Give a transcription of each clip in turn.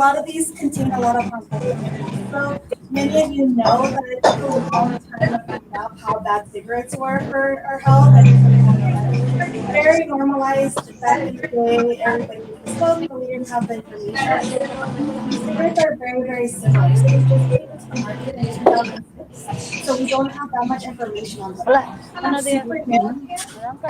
A lot of these contain a lot of harmful chemicals. So many of you know that it took a long time to find out how bad cigarettes were for our health and for everyone else. Very normalized back in the day. Everybody used to smoke, but we didn't have the information. And e-cigarettes are very, very similar. So they just came into the market in 2006. So we don't have that much information on them. Hola, They're buenos días. super new, ¿Me da un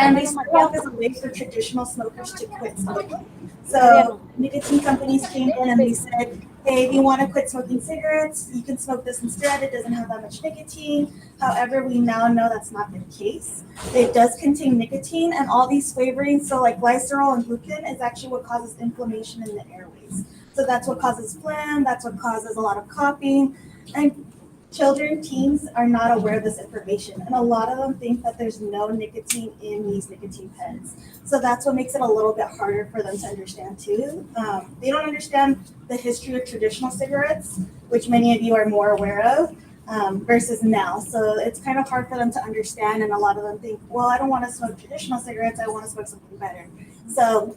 and they caramelo started off as macchiato? a way for traditional smokers to quit smoking. So Mediano. nicotine companies came in and they said, hey, if you want to quit smoking cigarettes, you can smoke this instead. It doesn't have that much nicotine. However, we now know that's not the case. It does contain nicotine and all these flavorings. So like glycerol and gluten is actually what causes inflammation in the airways. So that's what causes phlegm. That's what causes a lot of coughing. And children, teens are not aware of this information, and a lot of them think that there's no nicotine in these nicotine pens. So that's what makes it a little bit harder for them to understand too. They don't understand the history of traditional cigarettes, which many of you are more aware of, versus now. So it's kind of hard for them to understand, and a lot of them think, well, I don't want to smoke traditional cigarettes, I want to smoke something better. So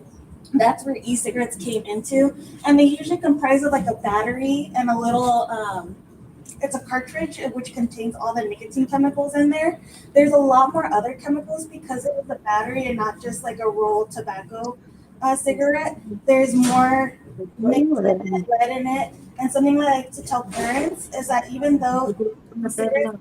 that's where e-cigarettes came into, and they usually comprise of like a battery and a little it's a cartridge which contains all the nicotine chemicals in there. There's a lot more other chemicals because it was a battery and not just like a rolled tobacco cigarette. There's more mix in it, lead in it. And something I like to tell parents is that even though cigarettes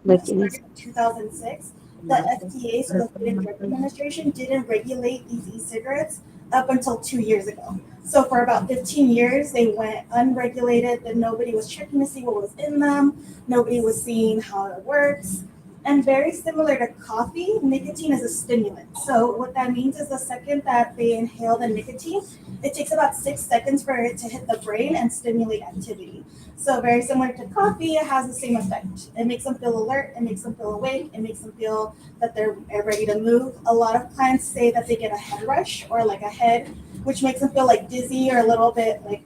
started in 2006, the FDA, so the Food and Drug Administration, didn't regulate these e-cigarettes up until 2 years ago. So for about 15 years, they went unregulated, and nobody was checking to see what was in them. Nobody was seeing how it works. And very similar to coffee, nicotine is a stimulant. So what that means is the second that they inhale the nicotine, it takes about 6 seconds for it to hit the brain and stimulate activity. So very similar to coffee, it has the same effect. It makes them feel alert, it makes them feel awake, it makes them feel that they're ready to move. A lot of clients say that they get a head rush or like a head, which makes them feel like dizzy or a little bit like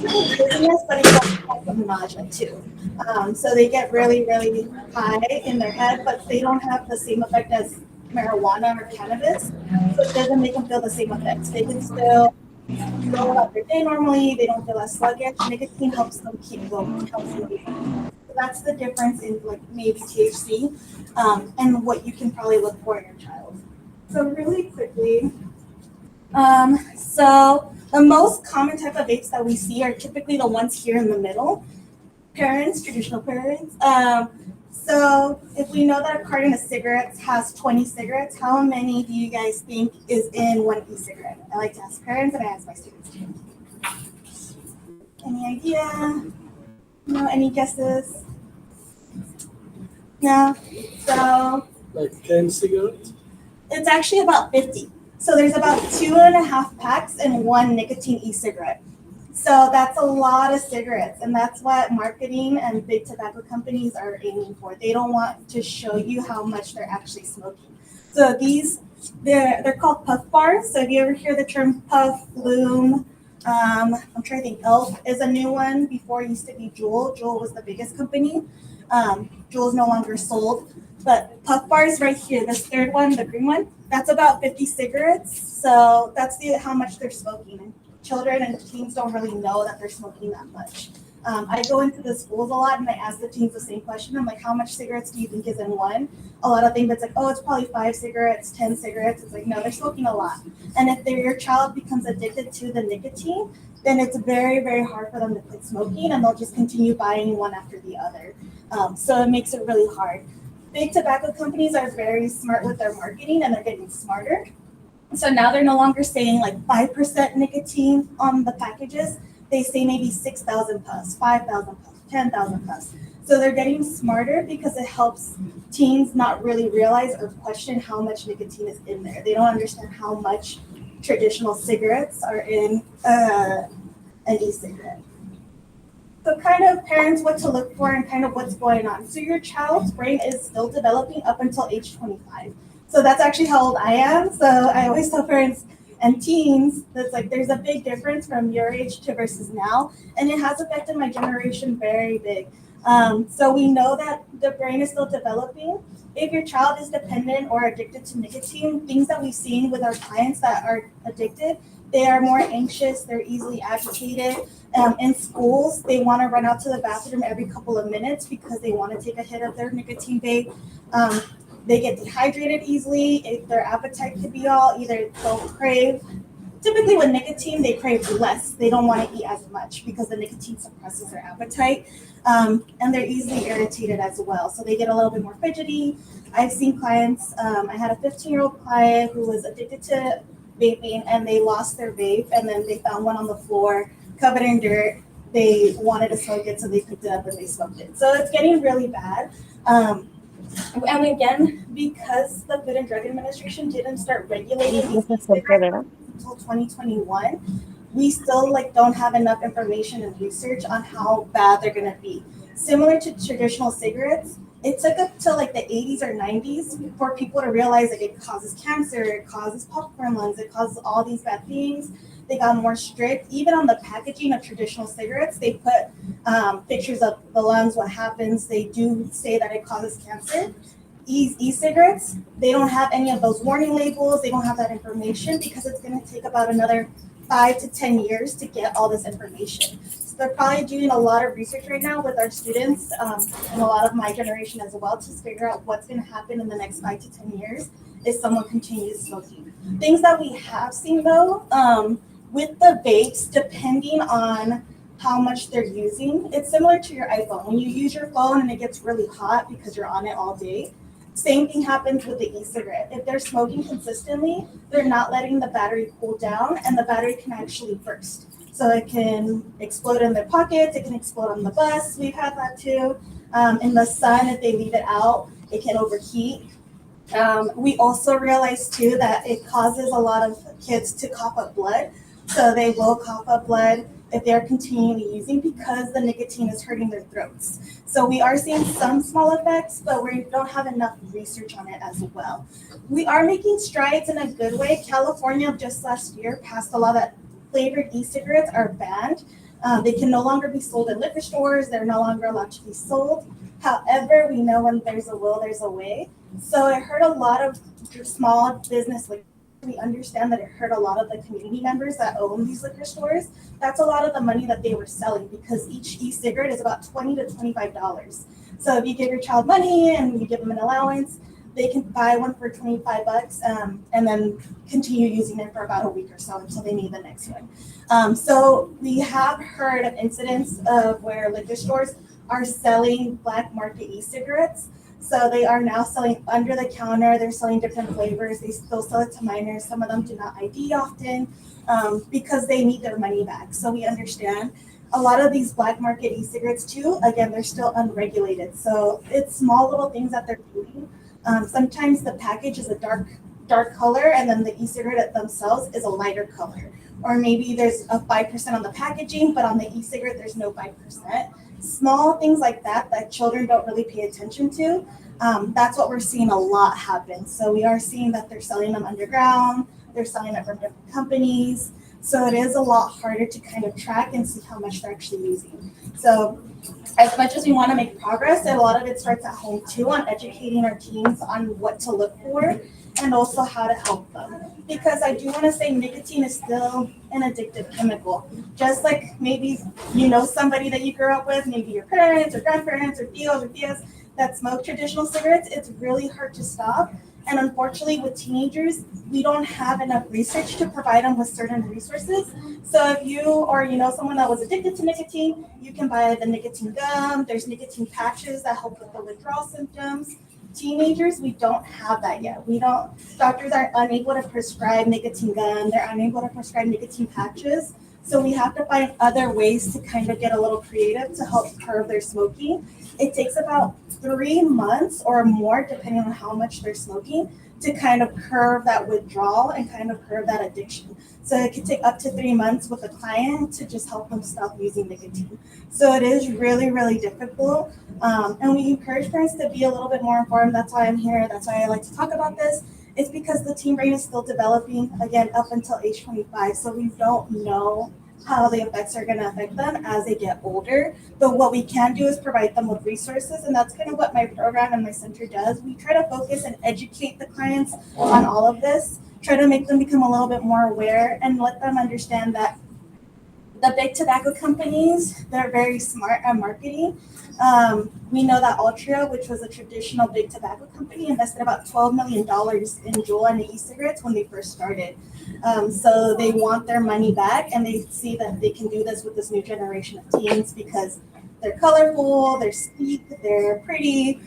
dizziness, but it's also nausea too. So they get really, really high in their head, but they don't have the same effect as marijuana or cannabis. So it doesn't make them feel the same effects. They can still go about their day normally. They don't feel as sluggish. Nicotine helps them keep going, helps them be. So that's the difference in like maybe THC and what you can probably look for in your child. So really quickly, so the most common type of vapes that we see are typically the ones here in the middle. Parents, traditional parents. So if we know that a carton of cigarettes has 20 cigarettes, how many do you guys think is in one e-cigarette? I like to ask parents and I ask my students too. Any idea? No, any guesses? No? So Like 10 cigarettes? it's actually about 50. So there's about 2.5 packs in one nicotine e-cigarette. So that's a lot of cigarettes, and that's what marketing and big tobacco companies are aiming for. They don't want to show you how much they're actually smoking. So these, they're called puff bars. So if you ever hear the term puff, bloom, I'm trying to think, Elf is a new one. Before it used to be Juul. Juul was the biggest company. Juul is no longer sold. But puff bars right here, this third one, the green one, that's about 50 cigarettes. So that's how much they're smoking. Children and teens don't really know that they're smoking that much. I go into the schools a lot and I ask the teens the same question. I'm like, how much cigarettes do you think is in one? A lot of things it's like, oh, it's probably 5 cigarettes, 10 cigarettes. It's like, no, they're smoking a lot. And if your child becomes addicted to the nicotine, then it's very, very hard for them to quit smoking and they'll just continue buying one after the other. So it makes it really hard. Big tobacco companies are very smart with their marketing and they're getting smarter. So now they're no longer saying like 5% nicotine on the packages. They say maybe 6,000 puffs, 5,000 puffs, 10,000 puffs. So they're getting smarter because it helps teens not really realize or question how much nicotine is in there. They don't understand how much traditional cigarettes are in an e-cigarette. So kind of parents what to look for and kind of what's going on. So your child's brain is still developing up until age 25. So that's actually how old I am. So I always tell parents and teens that's like there's a big difference from your age to versus now, and it has affected my generation very big. So we know that the brain is still developing. If your child is dependent or addicted to nicotine, things that we've seen with our clients that are addicted, They are more anxious, they're easily agitated. In schools, they want to run out to the bathroom every couple of minutes because they want to take a hit of their nicotine vape. They get dehydrated easily. If their appetite could be all, either they'll crave. Typically with nicotine, they crave less. They don't want to eat as much because the nicotine suppresses their appetite. And they're easily irritated as well. So they get a little bit more fidgety. I've seen clients, I had a 15-year-old client who was addicted to vaping and they lost their vape and then they found one on the floor covered in dirt. They wanted to smoke it, so they picked it up and they smoked it. So it's getting really bad. And again, because the Food and Drug Administration didn't start regulating these cigarettes until 2021, we still don't have enough information and research on how bad they're going to be. Similar to traditional cigarettes, it took up to the 80s or 90s for people to realize it causes cancer, it causes popcorn lungs, it causes all these bad things. They got more strict. Even on the packaging of traditional cigarettes, they put pictures of the lungs, what happens. They do say that it causes cancer. E-cigarettes, they don't have any of those warning labels. They don't have that information because it's going to take about another 5 to 10 years to get all this information. So they're probably doing a lot of research right now with our students and a lot of my generation as well to figure out what's going to happen in the next 5 to 10 years if someone continues smoking. Things that we have seen though, with the vapes, depending on how much they're using, it's similar to your iPhone. When you use your phone and it gets really hot because you're on it all day, same thing happens with the e-cigarette. If they're smoking consistently, they're not letting the battery cool down and the battery can actually burst. So it can explode in their pockets, it can explode on the bus. We've had that too. In the sun, if they leave it out, it can overheat. We also realized too that it causes a lot of kids to cough up blood. So they will cough up blood if they're continually using because the nicotine is hurting their throats. So we are seeing some small effects, but we don't have enough research on it as well. We are making strides in a good way. California just last year passed a law that flavored e-cigarettes are banned. They can no longer be sold in liquor stores. They're no longer allowed to be sold. However, we know when there's a will, there's a way. So I heard a lot of small business, we understand that it hurt a lot of the community members that own these liquor stores. That's a lot of the money that they were selling because each e-cigarette is about $20 to $25. So if you give your child money and you give them an allowance, they can buy one for $25 and then continue using it for about a week or so until they need the next one. So we have heard of incidents of where liquor stores are selling black market e-cigarettes. So they are now selling under the counter. They're selling different flavors. They still sell it to minors. Some of them do not ID often because they need their money back. So we understand. A lot of these black market e-cigarettes too, again, they're still unregulated. So it's small little things that they're doing. Sometimes the package is a dark color and then the e-cigarette themselves is a lighter color. Or maybe there's a 5% on the packaging, but on the e-cigarette, there's no 5%. Small things like that children don't really pay attention to. That's what we're seeing a lot happen. So we are seeing that they're selling them underground. They're selling it from different companies. So it is a lot harder to kind of track and see how much they're actually using. So as much as we want to make progress, a lot of it starts at home too, on educating our teens on what to look for and also how to help them. Because I do want to say nicotine is still an addictive chemical. Just like maybe you know somebody that you grew up with, maybe your parents or grandparents or tios or tias that smoke traditional cigarettes, it's really hard to stop. And unfortunately with teenagers, we don't have enough research to provide them with certain resources. So if you or you know someone that was addicted to nicotine, you can buy the nicotine gum. There's nicotine patches that help with the withdrawal symptoms. Teenagers, we don't have that yet. Doctors are unable to prescribe nicotine gum. They're unable to prescribe nicotine patches. So we have to find other ways to kind of get a little creative to help curb their smoking. It takes about 3 months or more, depending on how much they're smoking, to kind of curb that withdrawal and kind of curb that addiction. So it could take up to 3 months with a client to just help them stop using nicotine. So it is really, really difficult. And we encourage parents to be a little bit more informed. That's why I'm here. That's why I like to talk about this. It's because the teen brain is still developing, again, up until age 25. So we don't know how the effects are going to affect them as they get older. But what we can do is provide them with resources. And that's kind of what my program and my center does. We try to focus and educate the clients on all of this, try to make them become a little bit more aware and let them understand that the big tobacco companies, they're very smart at marketing. We know that Altria, which was a traditional big tobacco company, invested about $12 million in Juul and e-cigarettes when they first started. So they want their money back, and they see that they can do this with this new generation of teens because they're colorful, they're sleek, they're pretty,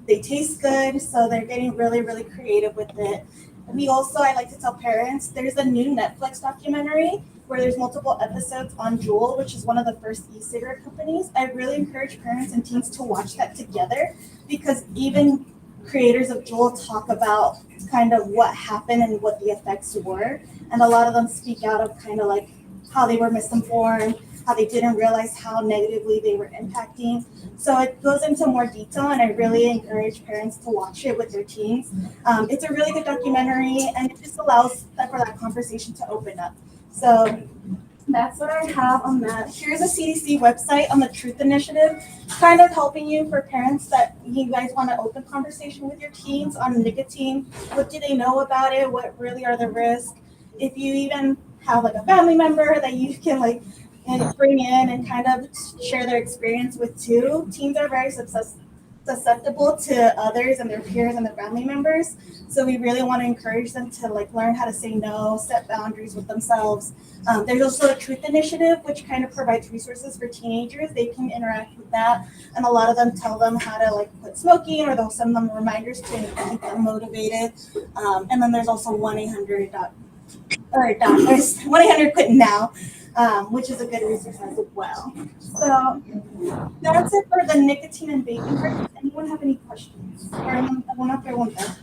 they taste good, so they're getting really, really creative with it. I like to tell parents, there's a new Netflix documentary where there's multiple episodes on Juul, which is one of the first e-cigarette companies. I really encourage parents and teens to watch that together because even creators of Juul talk about kind of what happened and what the effects were. And a lot of them speak out of kind of like how they were misinformed, how they didn't realize how negatively they were impacting. So it goes into more detail, and I really encourage parents to watch it with their teens. It's a really good documentary, and it just allows for that conversation to open up. So that's what I have on that. Here's a CDC website on the Truth Initiative, kind of helping you for parents that you guys want to open conversation with your teens on nicotine. What do they know about it? What really are the risks? If you even have like a family member that you can like and bring in and kind of share their experience with too. Teens are very susceptible to others and their peers and their family members. So we really want to encourage them to like learn how to say no, set boundaries with themselves. There's also a Truth Initiative, which kind of provides resources for teenagers. They can interact with that. And a lot of them tell them how to like quit smoking, or they'll send them reminders to keep them motivated. And then there's also 1-800 Quit Now, which is a good resource as well. So that's it for the nicotine and vaping part. Does anyone have any questions? ¿Alguna pregunta?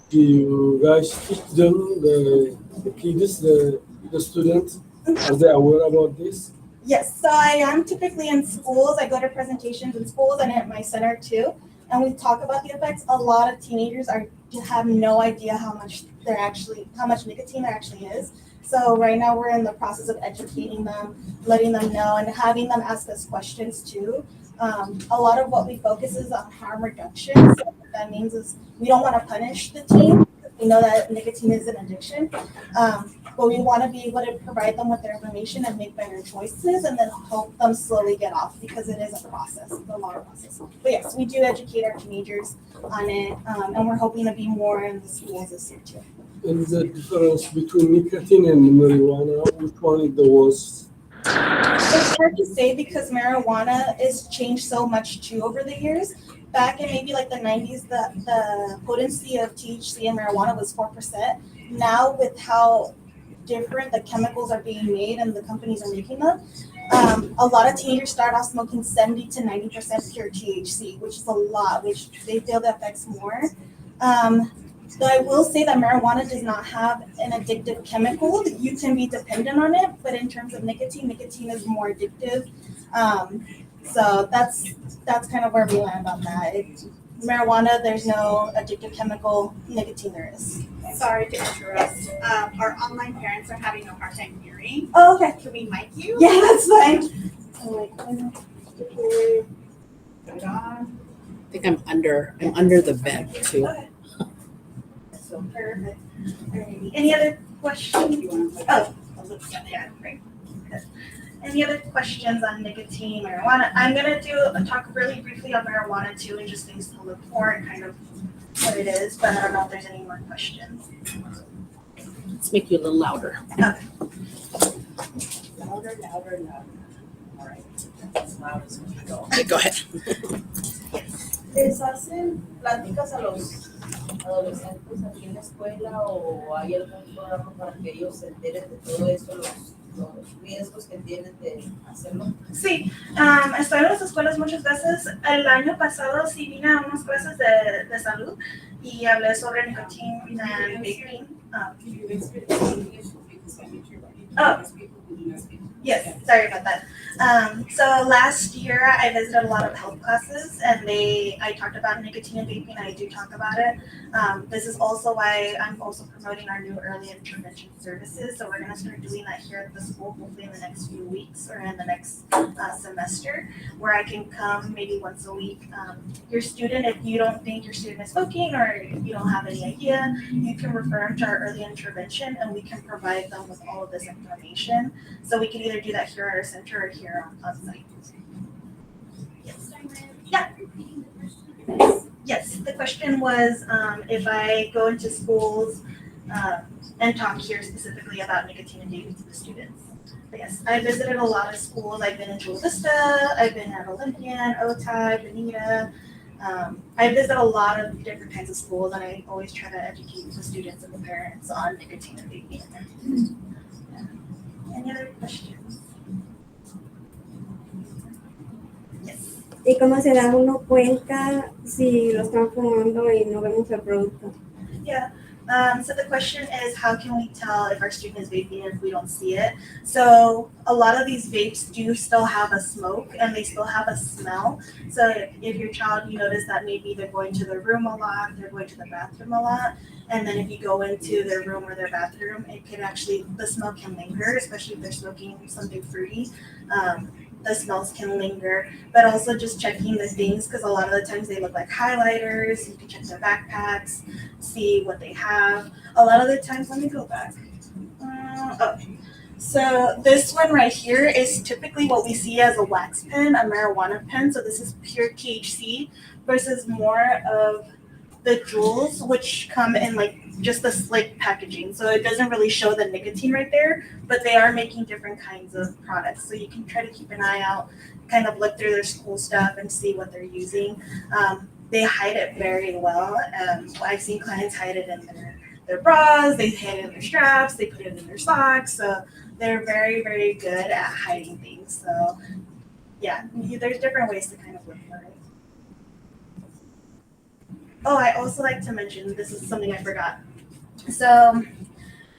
Do you guys teach them, the kids, the students? Are they aware about this? Yes, so I am typically in schools. I go to presentations in schools and at my center too. And we talk about the effects. A lot of teenagers have no idea how much nicotine there actually is. So right now we're in the process of educating them, letting them know, and having them ask us questions too. A lot of what we focus is on harm reduction. So what that means is we don't want to punish the teen. We know that nicotine is an addiction, but we want to be able to provide them with their information and make better choices, and then help them slowly get off, because it is a process, a long process. But yes, we do educate our teenagers on it, and we're hoping to be more in the schools this year too. And the difference between nicotine and marijuana, which one is the worst? It's hard to say because marijuana has changed so much too over the years. Back in maybe like the 90s, the potency of THC in marijuana was 4%. Now with how different the chemicals are being made and the companies are making them, a lot of teenagers start off smoking 70 to 90% pure THC, which is a lot, which they feel the effects more. So I will say that marijuana does not have an addictive chemical. You can be dependent on it, but in terms of nicotine is more addictive. So that's kind of where we land on that. Marijuana, there's no addictive chemical. Nicotine, there is. Sorry to interrupt. Our online parents are having a hard time hearing. Oh, okay. Can we mic you? Yeah, that's fine. I think I'm under the bed too. Okay. So perfect. Alrighty. Any other questions? Oh, yeah, great. Good. Any other questions on nicotine, marijuana? I'm gonna talk really briefly on marijuana too, and just things to look for and kind of what it is. But I don't know if there's any more questions. Let's make you a little louder. Okay. Louder. All right. As loud as we can go. Okay, go ahead. ¿Les hacen pláticas a los adolescentes aquí en la escuela o hay algún programa para que ellos se enteren de todo eso, los riesgos que tienen de hacerlo? Sí, estoy en las escuelas muchas veces. El año pasado sí vine a unas clases de salud y hablé sobre nicotine and vaping. Oh, yes, sorry about that. So last year I visited a lot of health classes and I talked about nicotine and vaping. I do talk about it. This is also why I'm also promoting our new early intervention services. So we're going to start doing that here at the school, hopefully in the next few weeks or in the next semester, where I can come maybe once a week. Your student, if you don't think your student is smoking or you don't have any idea, you can refer them to our early intervention and we can provide them with all of this information. So we can either do that here at our center or here on site. Yes. Yeah. Yes, the question was if I go into schools and talk here specifically about nicotine and vaping to the students. But yes, I visited a lot of schools. I've been in Chula Vista, I've been at Olympian, OTI, Bonita. I visit a lot of different kinds of schools and I always try to educate the students and the parents on nicotine and vaping. Yeah. Any other questions? Yes. ¿Y cómo se da uno cuenta si lo están fumando y no vemos el producto? Yeah. So the question is, how can we tell if our student is vaping if we don't see it? So a lot of these vapes do still have a smoke and they still have a smell. So if your child, you notice that maybe they're going to their room a lot, they're going to the bathroom a lot, and then if you go into their room or their bathroom, it could actually, the smell can linger, especially if they're smoking something fruity. The smells can linger, but also just checking the things because a lot of the times they look like highlighters. You can check their backpacks, see what they have. A lot of the times, let me go back. So this one right here is typically what we see as a wax pen, a marijuana pen. So this is pure THC versus more of the jewels, which come in like just the slick packaging. So it doesn't really show the nicotine right there, but they are making different kinds of products. So you can try to keep an eye out, kind of look through their school stuff and see what they're using. They hide it very well. I've seen clients hide it in their bras, they hide it in their straps, they put it in their socks. So they're very, very good at hiding things. So yeah, there's different ways to kind of look for it. Oh, I also like to mention, this is something I forgot. So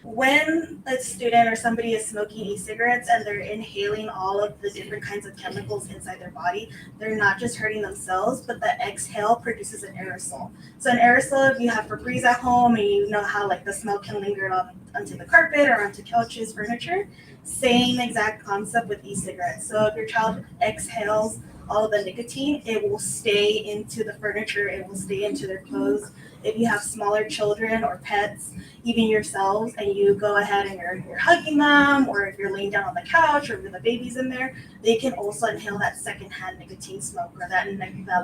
when a student or somebody is smoking e-cigarettes and they're inhaling all of the different kinds of chemicals inside their body, they're not just hurting themselves, but the exhale produces an aerosol. So an aerosol, if you have Febreze at home and you know how like the smell can linger onto the carpet or onto couches, furniture, same exact concept with e-cigarettes. So if your child exhales all of the nicotine, it will stay into the furniture, it will stay into their clothes. If you have smaller children or pets, even yourselves, and you go ahead and you're hugging them, or if you're laying down on the couch, or if the baby's in there, they can also inhale that secondhand nicotine smoke or that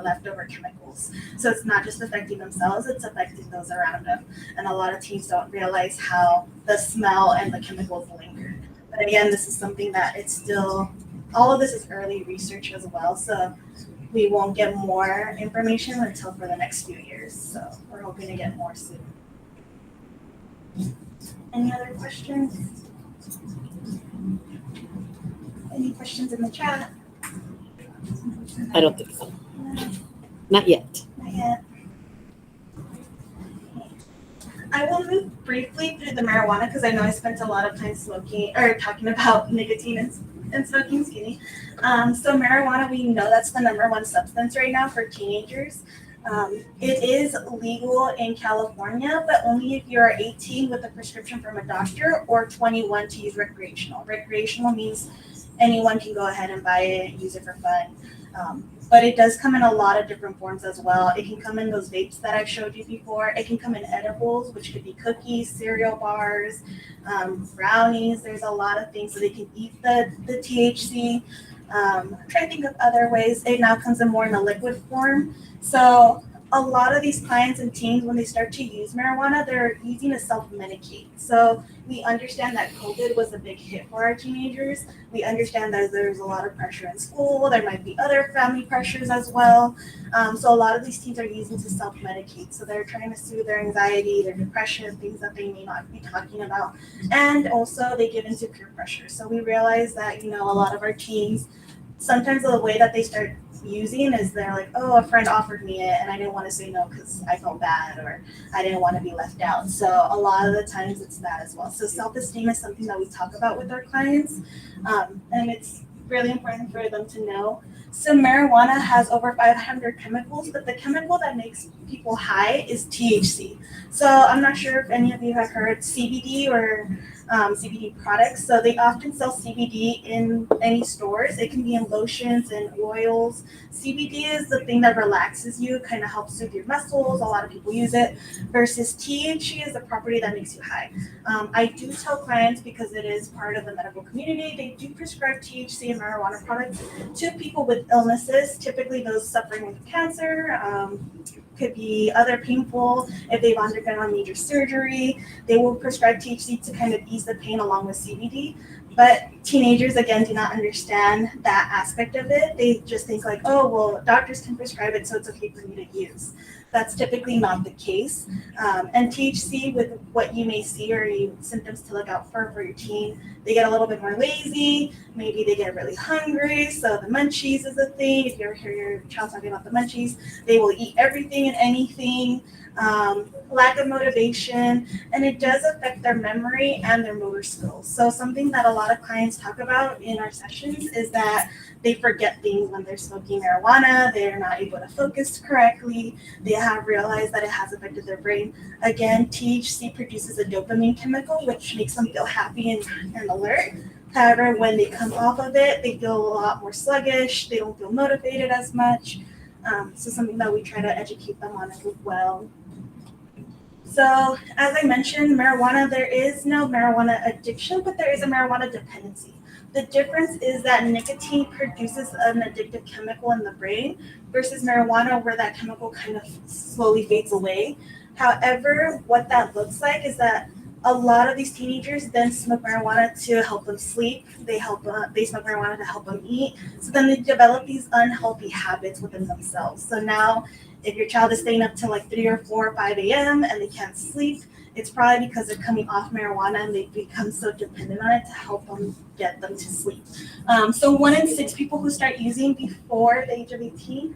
leftover chemicals. So it's not just affecting themselves, it's affecting those around them. And a lot of teens don't realize how the smell and the chemicals linger. But again, this is something that it's still, all of this is early research as well, so we won't get more information until for the next few years. So we're hoping to get more soon. Any other questions? Any questions in the chat? I don't think so. Not yet. Not yet. I will move briefly through the marijuana because I know I spent a lot of time smoking or talking about nicotine and smoking, excuse me. So marijuana, we know that's the number one substance right now for teenagers. It is legal in California, but only if you are 18 with a prescription from a doctor or 21 to use recreational. Recreational means anyone can go ahead and buy it, use it for fun. But it does come in a lot of different forms as well. It can come in those vapes that I've showed you before. It can come in edibles, which could be cookies, cereal bars, brownies. There's a lot of things so they can eat the THC. I'm trying to think of other ways. It now comes in more in a liquid form. So a lot of these clients and teens, when they start to use marijuana, they're using to self-medicate. So we understand that COVID was a big hit for our teenagers. We understand that there's a lot of pressure in school. There might be other family pressures as well. So a lot of these teens are using to self-medicate. So they're trying to soothe their anxiety, their depression, things that they may not be talking about. And also they give into peer pressure. So we realize that, a lot of our teens, sometimes the way that they start using is they're like, oh, a friend offered me it and I didn't want to say no because I felt bad or I didn't want to be left out. So a lot of the times it's that as well. So self-esteem is something that we talk about with our clients. And it's really important for them to know. So marijuana has over 500 chemicals, but the chemical that makes people high is THC. So I'm not sure if any of you have heard CBD or CBD products. So they often sell CBD in any stores. It can be in lotions and oils. CBD is the thing that relaxes you, kind of helps soothe your muscles. A lot of people use it. Versus THC is the property that makes you high. I do tell clients, because it is part of the medical community, they do prescribe THC and marijuana products to people with illnesses, typically those suffering with cancer, could be other painful, if they've undergone major surgery, they will prescribe THC to kind of ease the pain along with CBD. But teenagers, again, do not understand that aspect of it. They just think like, oh, well, doctors can prescribe it, so it's okay for me to use. That's typically not the case. And THC, with what you may see or symptoms to look out for your teen, they get a little bit more lazy. Maybe they get really hungry. So the munchies is a thing. If you ever hear your child talking about the munchies, they will eat everything and anything. Lack of motivation, and it does affect their memory and their motor skills. So something that a lot of clients talk about in our sessions is that they forget things when they're smoking marijuana. They're not able to focus correctly. They have realized that it has affected their brain. Again, THC produces a dopamine chemical, which makes them feel happy and alert. However, when they come off of it, they feel a lot more sluggish. They don't feel motivated as much. So something that we try to educate them on as well. So as I mentioned, marijuana, there is no marijuana addiction, but there is a marijuana dependency. The difference is that nicotine produces an addictive chemical in the brain versus marijuana, where that chemical kind of slowly fades away. However, what that looks like is that a lot of these teenagers then smoke marijuana to help them sleep. They smoke marijuana to help them eat. So then they develop these unhealthy habits within themselves. So now, if your child is staying up till like 3 or 4 or 5 a.m. and they can't sleep, it's probably because they're coming off marijuana and they've become so dependent on it to help them get them to sleep. So 1 in 6 people who start using before the age of 18.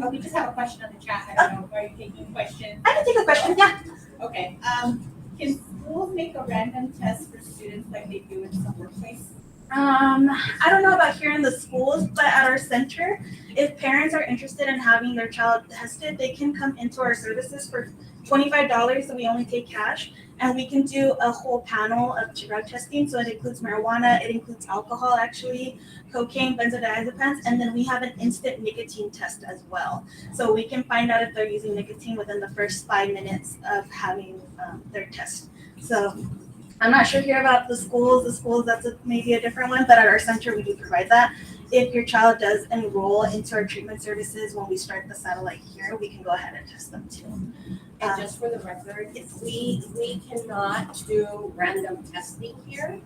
Oh, we just have a question on the chat. I don't know. Are you taking questions? I can take a question, yeah. Okay. Can schools make a random test for students like they do in some workplace? I don't know about here in the schools, but at our center, if parents are interested in having their child tested, they can come into our services for $25, so we only take cash, and we can do a whole panel of drug testing. So it includes marijuana, it includes alcohol, actually, cocaine, benzodiazepines, and then we have an instant nicotine test as well. So we can find out if they're using nicotine within the first 5 minutes of having their test. So I'm not sure here about the schools. That's maybe a different one, but at our center, we do provide that. If your child does enroll into our treatment services when we start the satellite here, we can go ahead and test them too. And just for the record, we cannot do random testing here.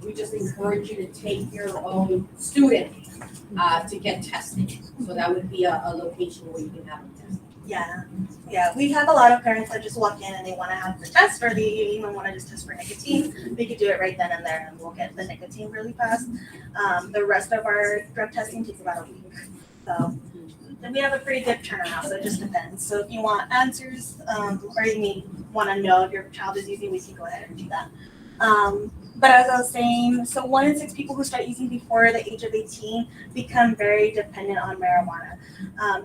We just encourage you to take your own student to get tested. So that would be a location where you can have them tested. Yeah, we have a lot of parents that just walk in and they want to have the test, or they even want to just test for nicotine. We could do it right then and there, and we'll get the nicotine really fast. The rest of our drug testing takes about a week. So then we have a pretty good turnaround, so it just depends. So if you want answers, or you want to know if your child is using, we can go ahead and do that. But as I was saying, so 1 in 6 people who start using before the age of 18 become very dependent on marijuana.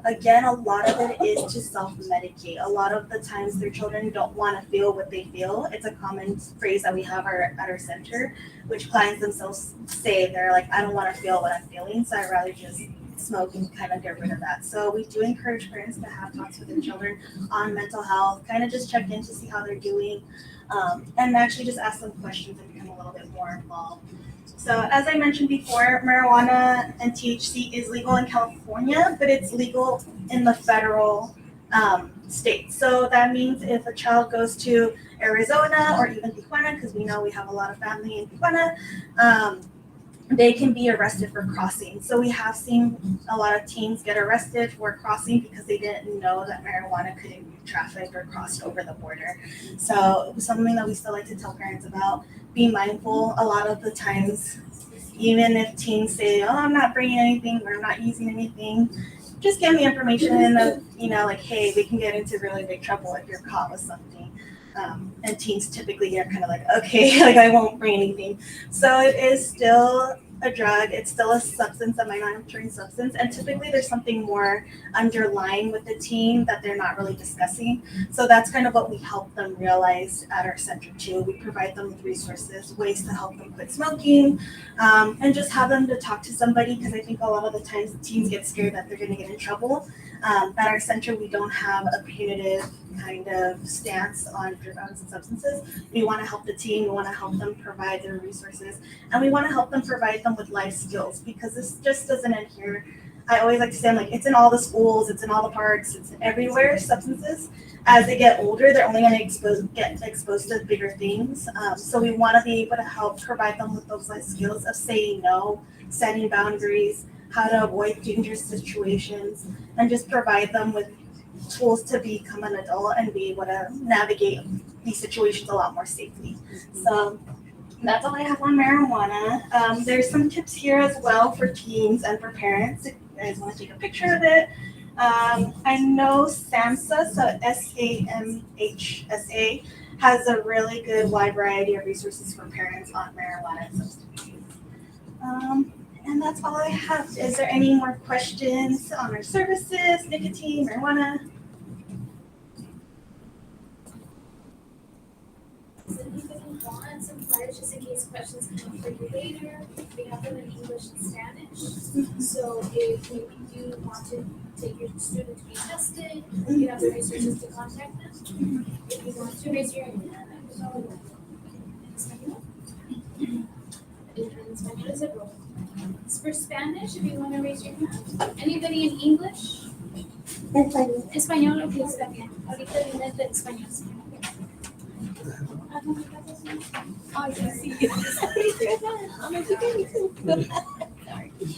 Again, a lot of it is to self-medicate. A lot of the times their children don't want to feel what they feel. It's a common phrase that we have at our center, which clients themselves say. They're like, I don't want to feel what I'm feeling, so I'd rather just smoke and kind of get rid of that. So we do encourage parents to have talks with their children on mental health, kind of just check in to see how they're doing, and actually just ask them questions and become a little bit more involved. So as I mentioned before, marijuana and THC is legal in California, but it's legal in the federal state. So that means if a child goes to Arizona or even Tijuana, because we know we have a lot of family in Tijuana, they can be arrested for crossing. So we have seen a lot of teens get arrested for crossing because they didn't know that marijuana could be trafficked or crossed over the border. So it was something that we still like to tell parents about. Be mindful. A lot of the times, even if teens say, oh, I'm not bringing anything or I'm not using anything, just give them the information of, like, hey, we can get into really big trouble if you're caught with something. And teens typically are kind of like, okay, like I won't bring anything. So it is still a drug. It's still a substance, a mind-altering substance, and typically there's something more underlying with the teen that they're not really discussing. So that's kind of what we help them realize at our center too. We provide them with resources, ways to help them quit smoking, and just have them to talk to somebody, because I think a lot of the times teens get scared that they're going to get in trouble. At our center, we don't have a punitive kind of stance on drugs and substances. We want to help the teen, we want to help them provide their resources, and we want to help them provide them with life skills, because this just doesn't end here. I always like to say, I'm like, it's in all the schools, it's in all the parks, it's everywhere, substances. As they get older, they're only going to get exposed to bigger things. So we want to be able to help provide them with those life skills of saying no, setting boundaries, how to avoid dangerous situations, and just provide them with tools to become an adult and be able to navigate these situations a lot more safely. So that's all I have on marijuana. There's some tips here as well for teens and for parents if you guys want to take a picture of it. I know SAMHSA, so SAMHSA, has a really good wide variety of resources for parents on marijuana and substance use. And that's all I have. Is there any more questions on our services, nicotine, marijuana? Does anybody want some flyers just in case questions come up for you later? We have them in English and Spanish. So if maybe you want to take your student to be tested, you have some resources to contact them. If you want to raise your hand, in Spanish. In Spanish is a roll. For Spanish, if you want to raise your hand. Anybody in English? Español, ok, está bien. Ahorita viene el de español. Ay, sí.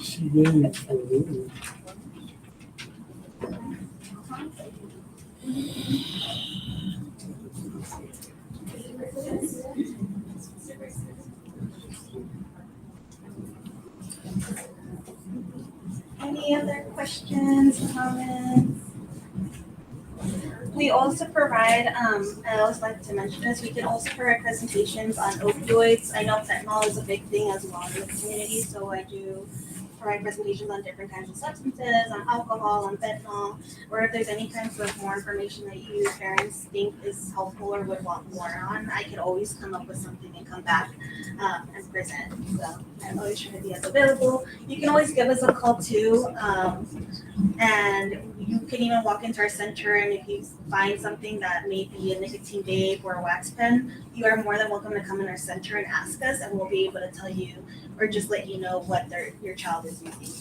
She gave it for me. Any other questions, comments? We also provide, I always like to mention this, we can also provide presentations on opioids. I know fentanyl is a big thing as well in the community, so I do provide presentations on different kinds of substances, on alcohol, on fentanyl, or if there's any kinds of more information that you parents think is helpful or would want more on, I could always come up with something and come back and present. So I'm always trying to be as available. You can always give us a call too. And you can even walk into our center, and if you find something that may be a nicotine vape or a wax pen, you are more than welcome to come in our center and ask us, and we'll be able to tell you or just let you know what your child is using.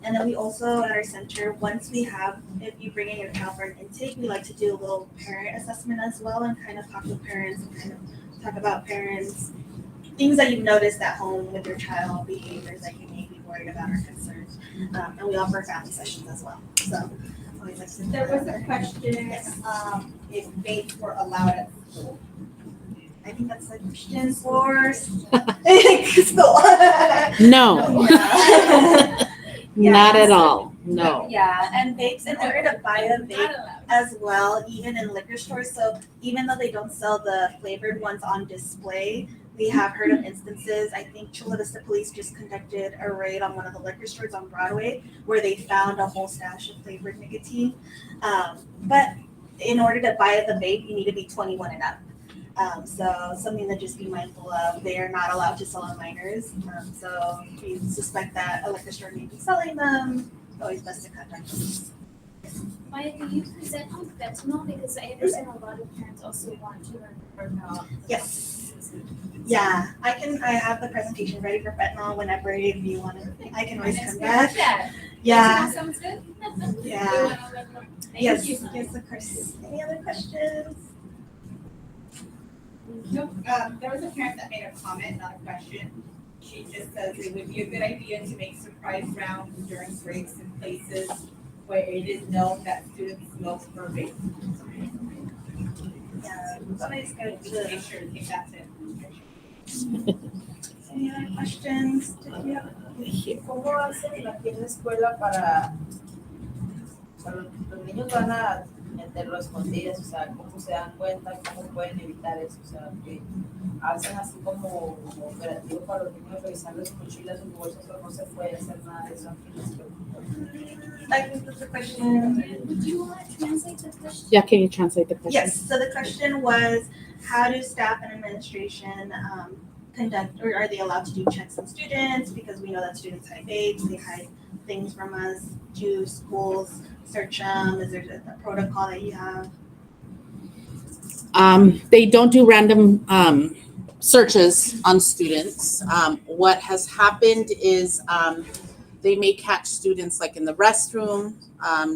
And then we also at our center, once we have, if you bring in your child for an intake, we like to do a little parent assessment as well and kind of talk with parents and kind of talk about parents, things that you've noticed at home with your child, behaviors that you may be worried about or concerned. And we offer family sessions as well. So always like to There was a question, if vapes were allowed at school. I think that's a question for school. No, Yeah. not at all, no. Yeah, and vapes, in order to buy a vape Not allowed. as well, even in liquor stores, so even though they don't sell the flavored ones on display, we have heard of instances. I think Chula Vista Police just conducted a raid on one of the liquor stores on Broadway where they found a whole stash of flavored nicotine. But in order to buy the vape, you need to be 21 and up. So something to just be mindful of. They are not allowed to sell on minors. So if you suspect that a liquor store may be selling them, it's always best to contact police. Maya, do you present on fentanyl? Because I understand a lot of parents also want to learn more about. Yes. Yeah, I have the presentation ready for fentanyl whenever if you want to. I can always come back. Yeah. Sounds good. Yeah. Thank Yes. you. Yes, of course. Any other questions? Nope, there was a parent that made a comment, not a question. She just says it would be a good idea to make surprise rounds during breaks in places where it is known that students smoke or vape. Yeah, it's always good To to. make sure to take that to. Any other questions? Did you have- ¿Cómo hacen aquí en la escuela para los niños van a meterlo a escondidas, o sea, cómo se dan cuenta, cómo pueden evitar eso, o sea, que hacen así como operativo para los niños revisar sus mochilas, sus bolsas, pero no se puede hacer nada de eso aquí en la escuela. I think that's the question. Would you want to translate the question? Yeah, can you translate the question? Yes, so the question was, how do staff and administration conduct, or are they allowed to do checks on students? Because we know that students hide babes, they hide things from us. Do schools search them? Is there a protocol that you have? They don't do random searches on students. What has happened is they may catch students like in the restroom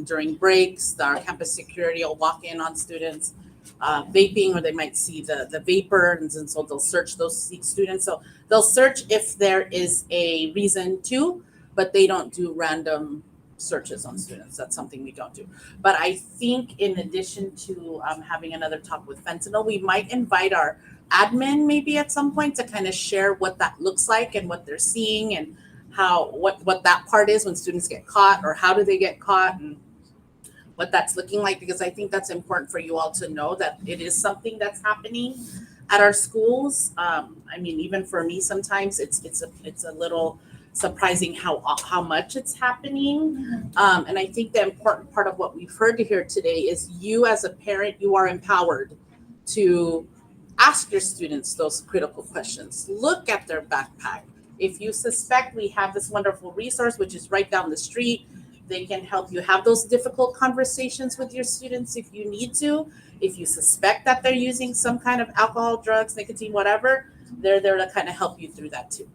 during breaks. Our campus security will walk in on students vaping, or they might see the vapors, and so they'll search those students. So they'll search if there is a reason to, but they don't do random searches on students. That's something we don't do. But I think in addition to having another talk with fentanyl, we might invite our admin maybe at some point to kind of share what that looks like and what they're seeing, and how what that part is when students get caught, or how do they get caught, and what that's looking like, because I think that's important for you all to know that it is something that's happening at our schools. I mean, even for me, sometimes it's a little surprising how much it's happening. And I think the important part of what we've heard here today is you as a parent, you are empowered to ask your students those critical questions. Look at their backpack. If you suspect, we have this wonderful resource, which is right down the street. They can help you have those difficult conversations with your students if you need to. If you suspect that they're using some kind of alcohol, drugs, nicotine, whatever, they're there to kind of help you through that too.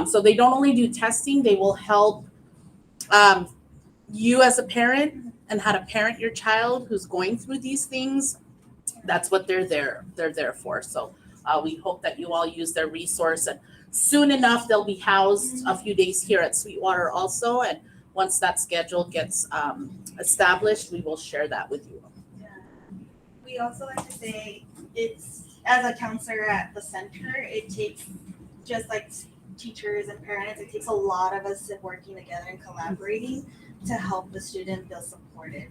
So they don't only do testing, they will help you as a parent and how to parent your child who's going through these things. That's what they're there for. So we hope that you all use their resource, and soon enough they'll be housed a few days here at Sweetwater also. And once that schedule gets established, we will share that with you. Yeah. We also like to say, it's, as a counselor at the center, it takes, just like teachers and parents, it takes a lot of us working together and collaborating to help the student feel supported.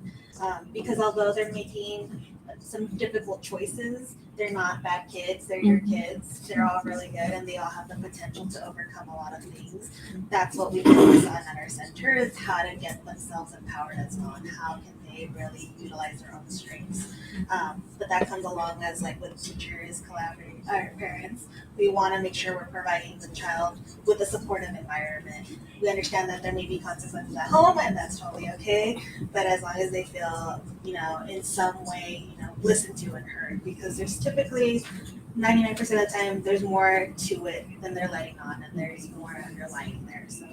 Because although they're making some difficult choices, they're not bad kids, they're your kids. They're all really good, and they all have the potential to overcome a lot of things. That's what we focus on at our center, is how to get themselves empowered as well, and how can they really utilize their own strengths. But that comes along as like with teachers, collaborating, our parents. We want to make sure we're providing the child with a supportive environment. We understand that there may be consequences at home, and that's totally okay. But as long as they feel, in some way, listened to and heard, because there's typically 99% of the time there's more to it than they're letting on, and there's more underlying there. So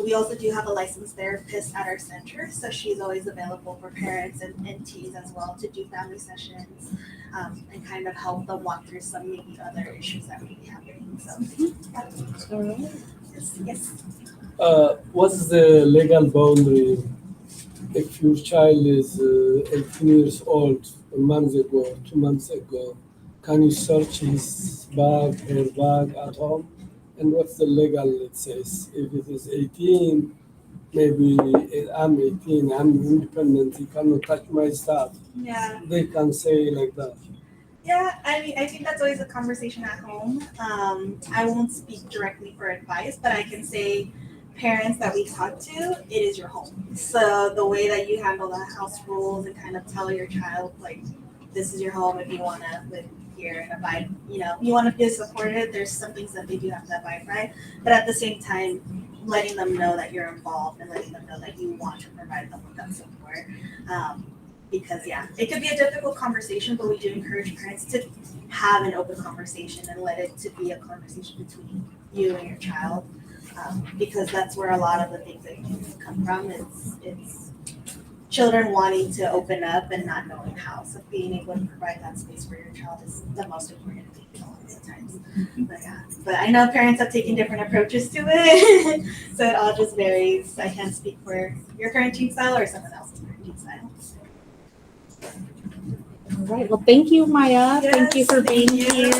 we also do have a licensed therapist at our center, so she's always available for parents and teens as well to do family sessions, and kind of help them walk through some maybe other issues that may be happening. So yes. What's the legal boundary if your child is 18 years old, a month ago, 2 months ago? Can you search his bag, her bag at home? And what's the legal, it says, if it is 18, maybe I'm 18, I'm independent, you cannot touch my stuff. Yeah. They can say like that. Yeah, I mean, I think that's always a conversation at home. I won't speak directly for advice, but I can say, parents that we talk to, it is your home. So the way that you handle the house rules and kind of tell your child, like, this is your home, if you want to live here and abide, you want to feel supported, there's some things that they do have to abide by. But at the same time, letting them know that you're involved and letting them know that you want to provide them with that support. Because it could be a difficult conversation, but we do encourage parents to have an open conversation and let it to be a conversation between you and your child. Because that's where a lot of the things that can come from. It's children wanting to open up and not knowing how. So being able to provide that space for your child is the most important thing a lot of the times. But I know parents have taken different approaches to it. So it all just varies. I can't speak for your parenting style or someone else's parenting style. All right. Well, thank you, Maya. Thank you for being here.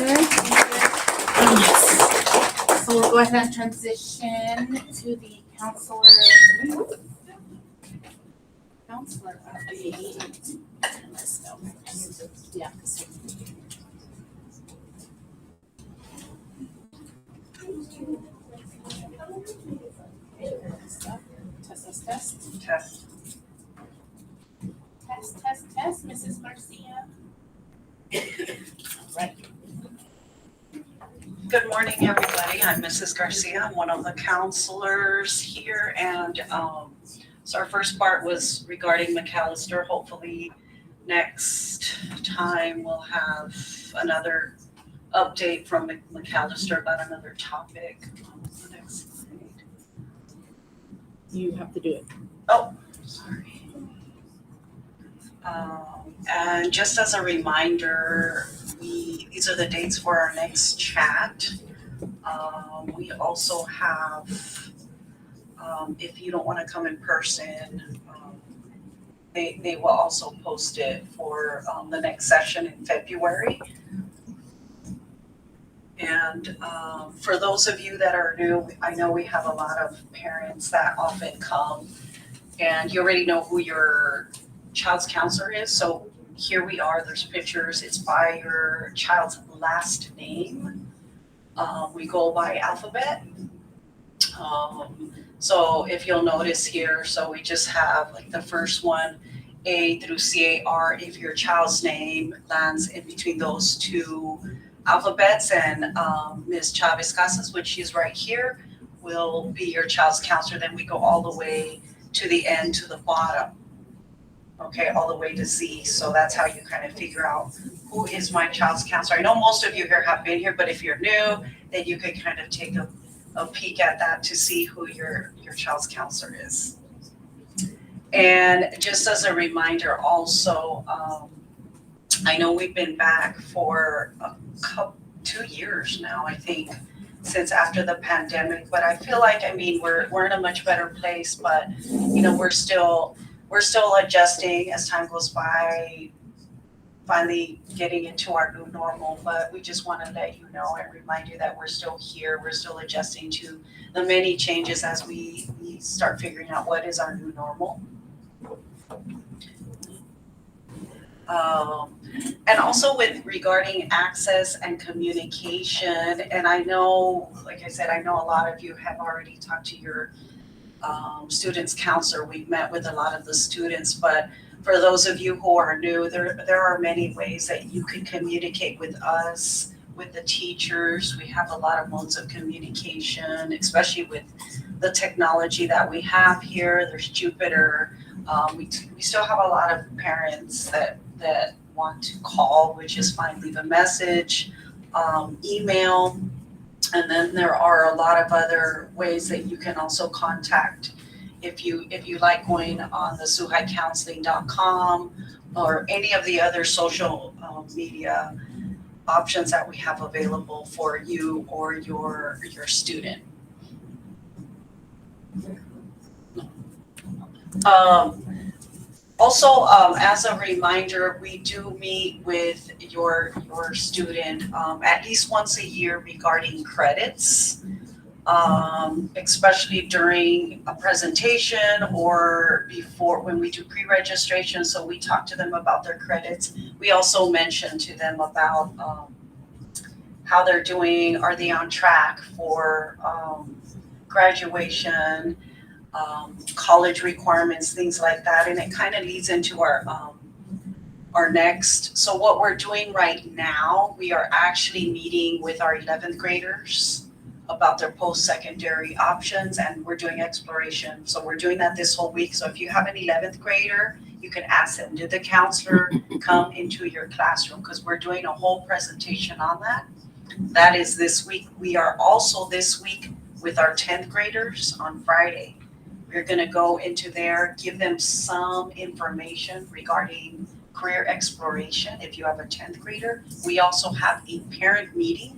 So we'll go ahead and transition to the counselor update. Let's go. Yeah. Test, test, test. Test, Mrs. Garcia. All right. Good morning, everybody. I'm Mrs. Garcia. I'm one of the counselors here. And so our first part was regarding McAllister. Hopefully next time we'll have another update from McAllister about another topic. The next slide. You have to do it. Oh, sorry. And just as a reminder, these are the dates for our next chat. We also have, if you don't want to come in person, they will also post it for the next session in February. And for those of you that are new, I know we have a lot of parents that often come, and you already know who your child's counselor is. So here we are, there's pictures, it's by your child's last name. We go by alphabet. So if you'll notice here, so we just have like the first one, A through CAR. If your child's name lands in between those two alphabets, and Ms. Chavez Casas, which she's right here, will be your child's counselor. Then we go all the way to the end, to the bottom. Okay, all the way to Z. So that's how you kind of figure out who is my child's counselor. I know most of you here have been here, but if you're new, then you could kind of take a peek at that to see who your child's counselor is. And just as a reminder also, I know we've been back for 2 years now, I think, since after the pandemic, but I feel like, I mean, we're in a much better place, but you know, we're still adjusting as time goes by, finally getting into our new normal. But we just want to let you know and remind you that we're still here. We're still adjusting to the many changes as we start figuring out what is our new normal. And also with regarding access and communication, and I know, like I said, I know a lot of you have already talked to your students counselor. We've met with a lot of the students, but for those of you who are new, there are many ways that you can communicate with us, with the teachers. We have a lot of modes of communication, especially with the technology that we have here. There's Jupiter. We still have a lot of parents that want to call, which is fine. Leave a message, email. And then there are a lot of other ways that you can also contact if you like going on the SUHiCounseling.com or any of the other social media options that we have available for you or your student. Also, as a reminder, we do meet with your student at least once a year regarding credits, especially during a presentation or before when we do pre-registration. So we talk to them about their credits. We also mention to them about how they're doing. Are they on track for graduation? College requirements, things like that, and it kind of leads into our next. So what we're doing right now, we are actually meeting with our 11th graders about their post-secondary options, and we're doing exploration. So we're doing that this whole week. So if you have an 11th grader, you can ask them, did the counselor come into your classroom? Because we're doing a whole presentation on that. That is this week. We are also this week with our 10th graders on Friday. We're going to go into there, give them some information regarding career exploration if you have a 10th grader. We also have a parent meeting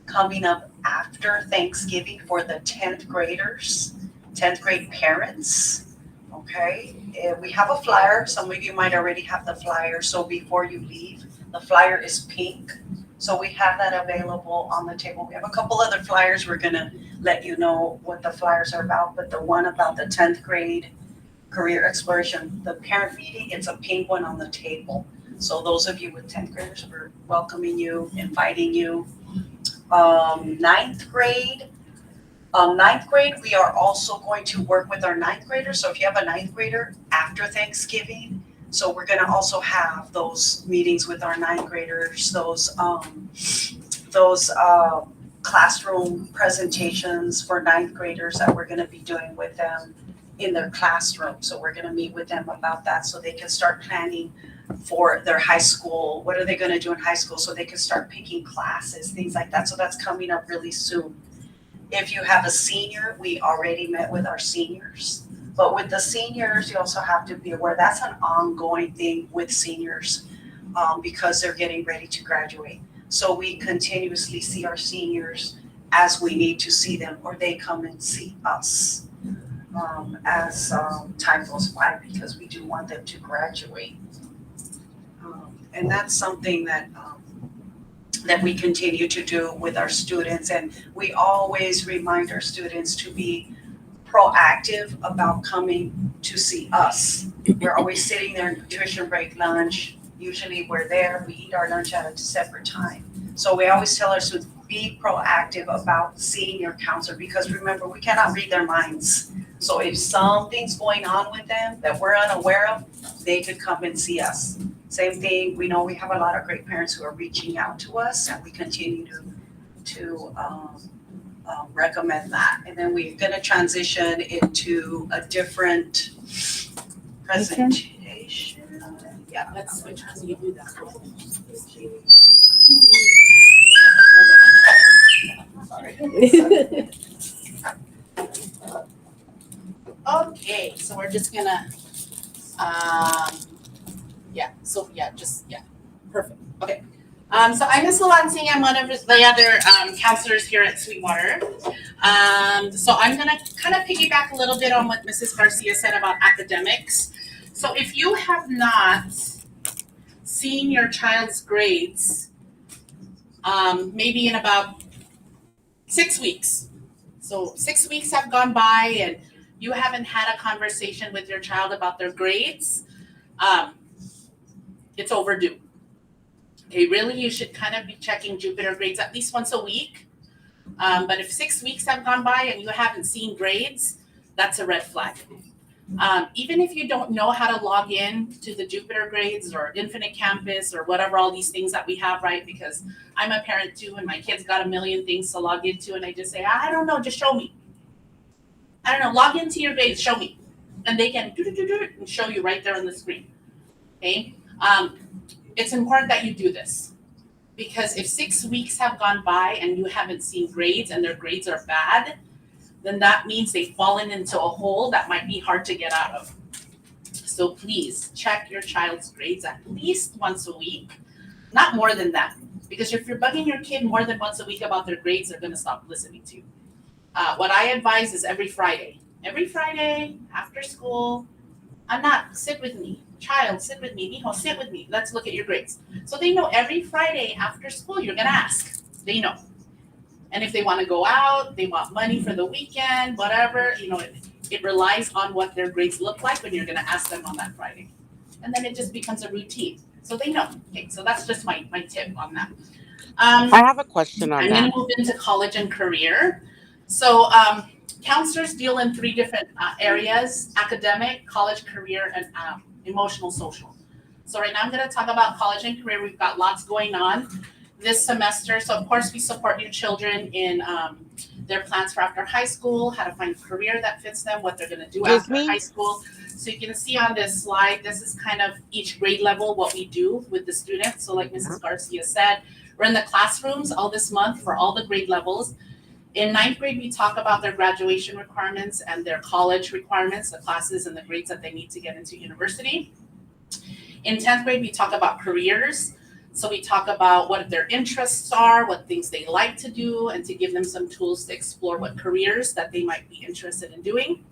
coming up after Thanksgiving for the 10th graders, 10th grade parents. Okay, and we have a flyer. Some of you might already have the flyer. So before you leave, the flyer is pink. So we have that available on the table. We have a couple other flyers. We're going to let you know what the flyers are about, but the one about the 10th grade career exploration. The parent meeting, it's a pink one on the table. So those of you with 10th graders, we're welcoming you, inviting you. Ninth grade, we are also going to work with our ninth graders. So if you have a ninth grader after Thanksgiving, so we're gonna also have those meetings with our ninth graders, those classroom presentations for ninth graders that we're gonna be doing with them in their classroom. So we're gonna meet with them about that so they can start planning for their high school. What are they gonna do in high school? So they can start picking classes, things like that. So that's coming up really soon. If you have a senior, we already met with our seniors. But with the seniors, you also have to be aware that's an ongoing thing with seniors because they're getting ready to graduate. So we continuously see our seniors as we need to see them, or they come and see us as time goes by, because we do want them to graduate. And that's something that we continue to do with our students. And we always remind our students to be proactive about coming to see us. We're always sitting there in nutrition break, lunch. Usually we're there, we eat our lunch at a separate time. So we always tell our students, be proactive about seeing your counselor, because remember, we cannot read their minds. So if something's going on with them that we're unaware of, they could come and see us. Same thing, we know we have a lot of great parents who are reaching out to us, and we continue to recommend that. And then we're gonna transition into a different presentation. Yeah. Let's switch how you do that. Okay, so we're just gonna, perfect. Okay. So I'm Ms. Lansing. I'm one of the other counselors here at Sweetwater. So I'm gonna kind of piggyback a little bit on what Mrs. Garcia said about academics. So if you have not seen your child's grades, maybe in about 6 weeks. So 6 weeks have gone by and you haven't had a conversation with your child about their grades, it's overdue. Okay, really, you should kind of be checking Jupiter grades at least once a week. But if 6 weeks have gone by and you haven't seen grades, that's a red flag. Even if you don't know how to log in to the Jupiter grades or Infinite Campus or whatever, all these things that we have, right? Because I'm a parent too, and my kids got a million things to log into, and I just say, I don't know, just show me. I don't know, log into your grades, show me. And they can do and show you right there on the screen, okay? It's important that you do this, because if 6 weeks have gone by and you haven't seen grades and their grades are bad, then that means they've fallen into a hole that might be hard to get out of. So please check your child's grades at least once a week, not more than that. Because if you're bugging your kid more than once a week about their grades, they're gonna stop listening to you. What I advise is every Friday after school, sit with me. Child, sit with me. Mijo, sit with me. Let's look at your grades. So they know every Friday after school, you're gonna ask. They know. And if they want to go out, they want money for the weekend, whatever, it relies on what their grades look like when you're going to ask them on that Friday. And then it just becomes a routine. So they know. Okay, so that's just my tip on that. I have a question on I'm that. going to move into college and career. So counselors deal in 3 different areas: academic, college, career, and emotional, social. So right now I'm going to talk about college and career. We've got lots going on this semester. So of course we support your children in their plans for after high school, how to find a career that fits them, what they're going to do after high school. So you can see on this slide, this is kind of each grade level, what we do with the students. So like Mrs. Garcia said, we're in the classrooms all this month for all the grade levels. In 9th grade, we talk about their graduation requirements and their college requirements, the classes and the grades that they need to get into university. In 10th grade, we talk about careers. So we talk about what their interests are, what things they like to do, and to give them some tools to explore what careers that they might be interested in doing.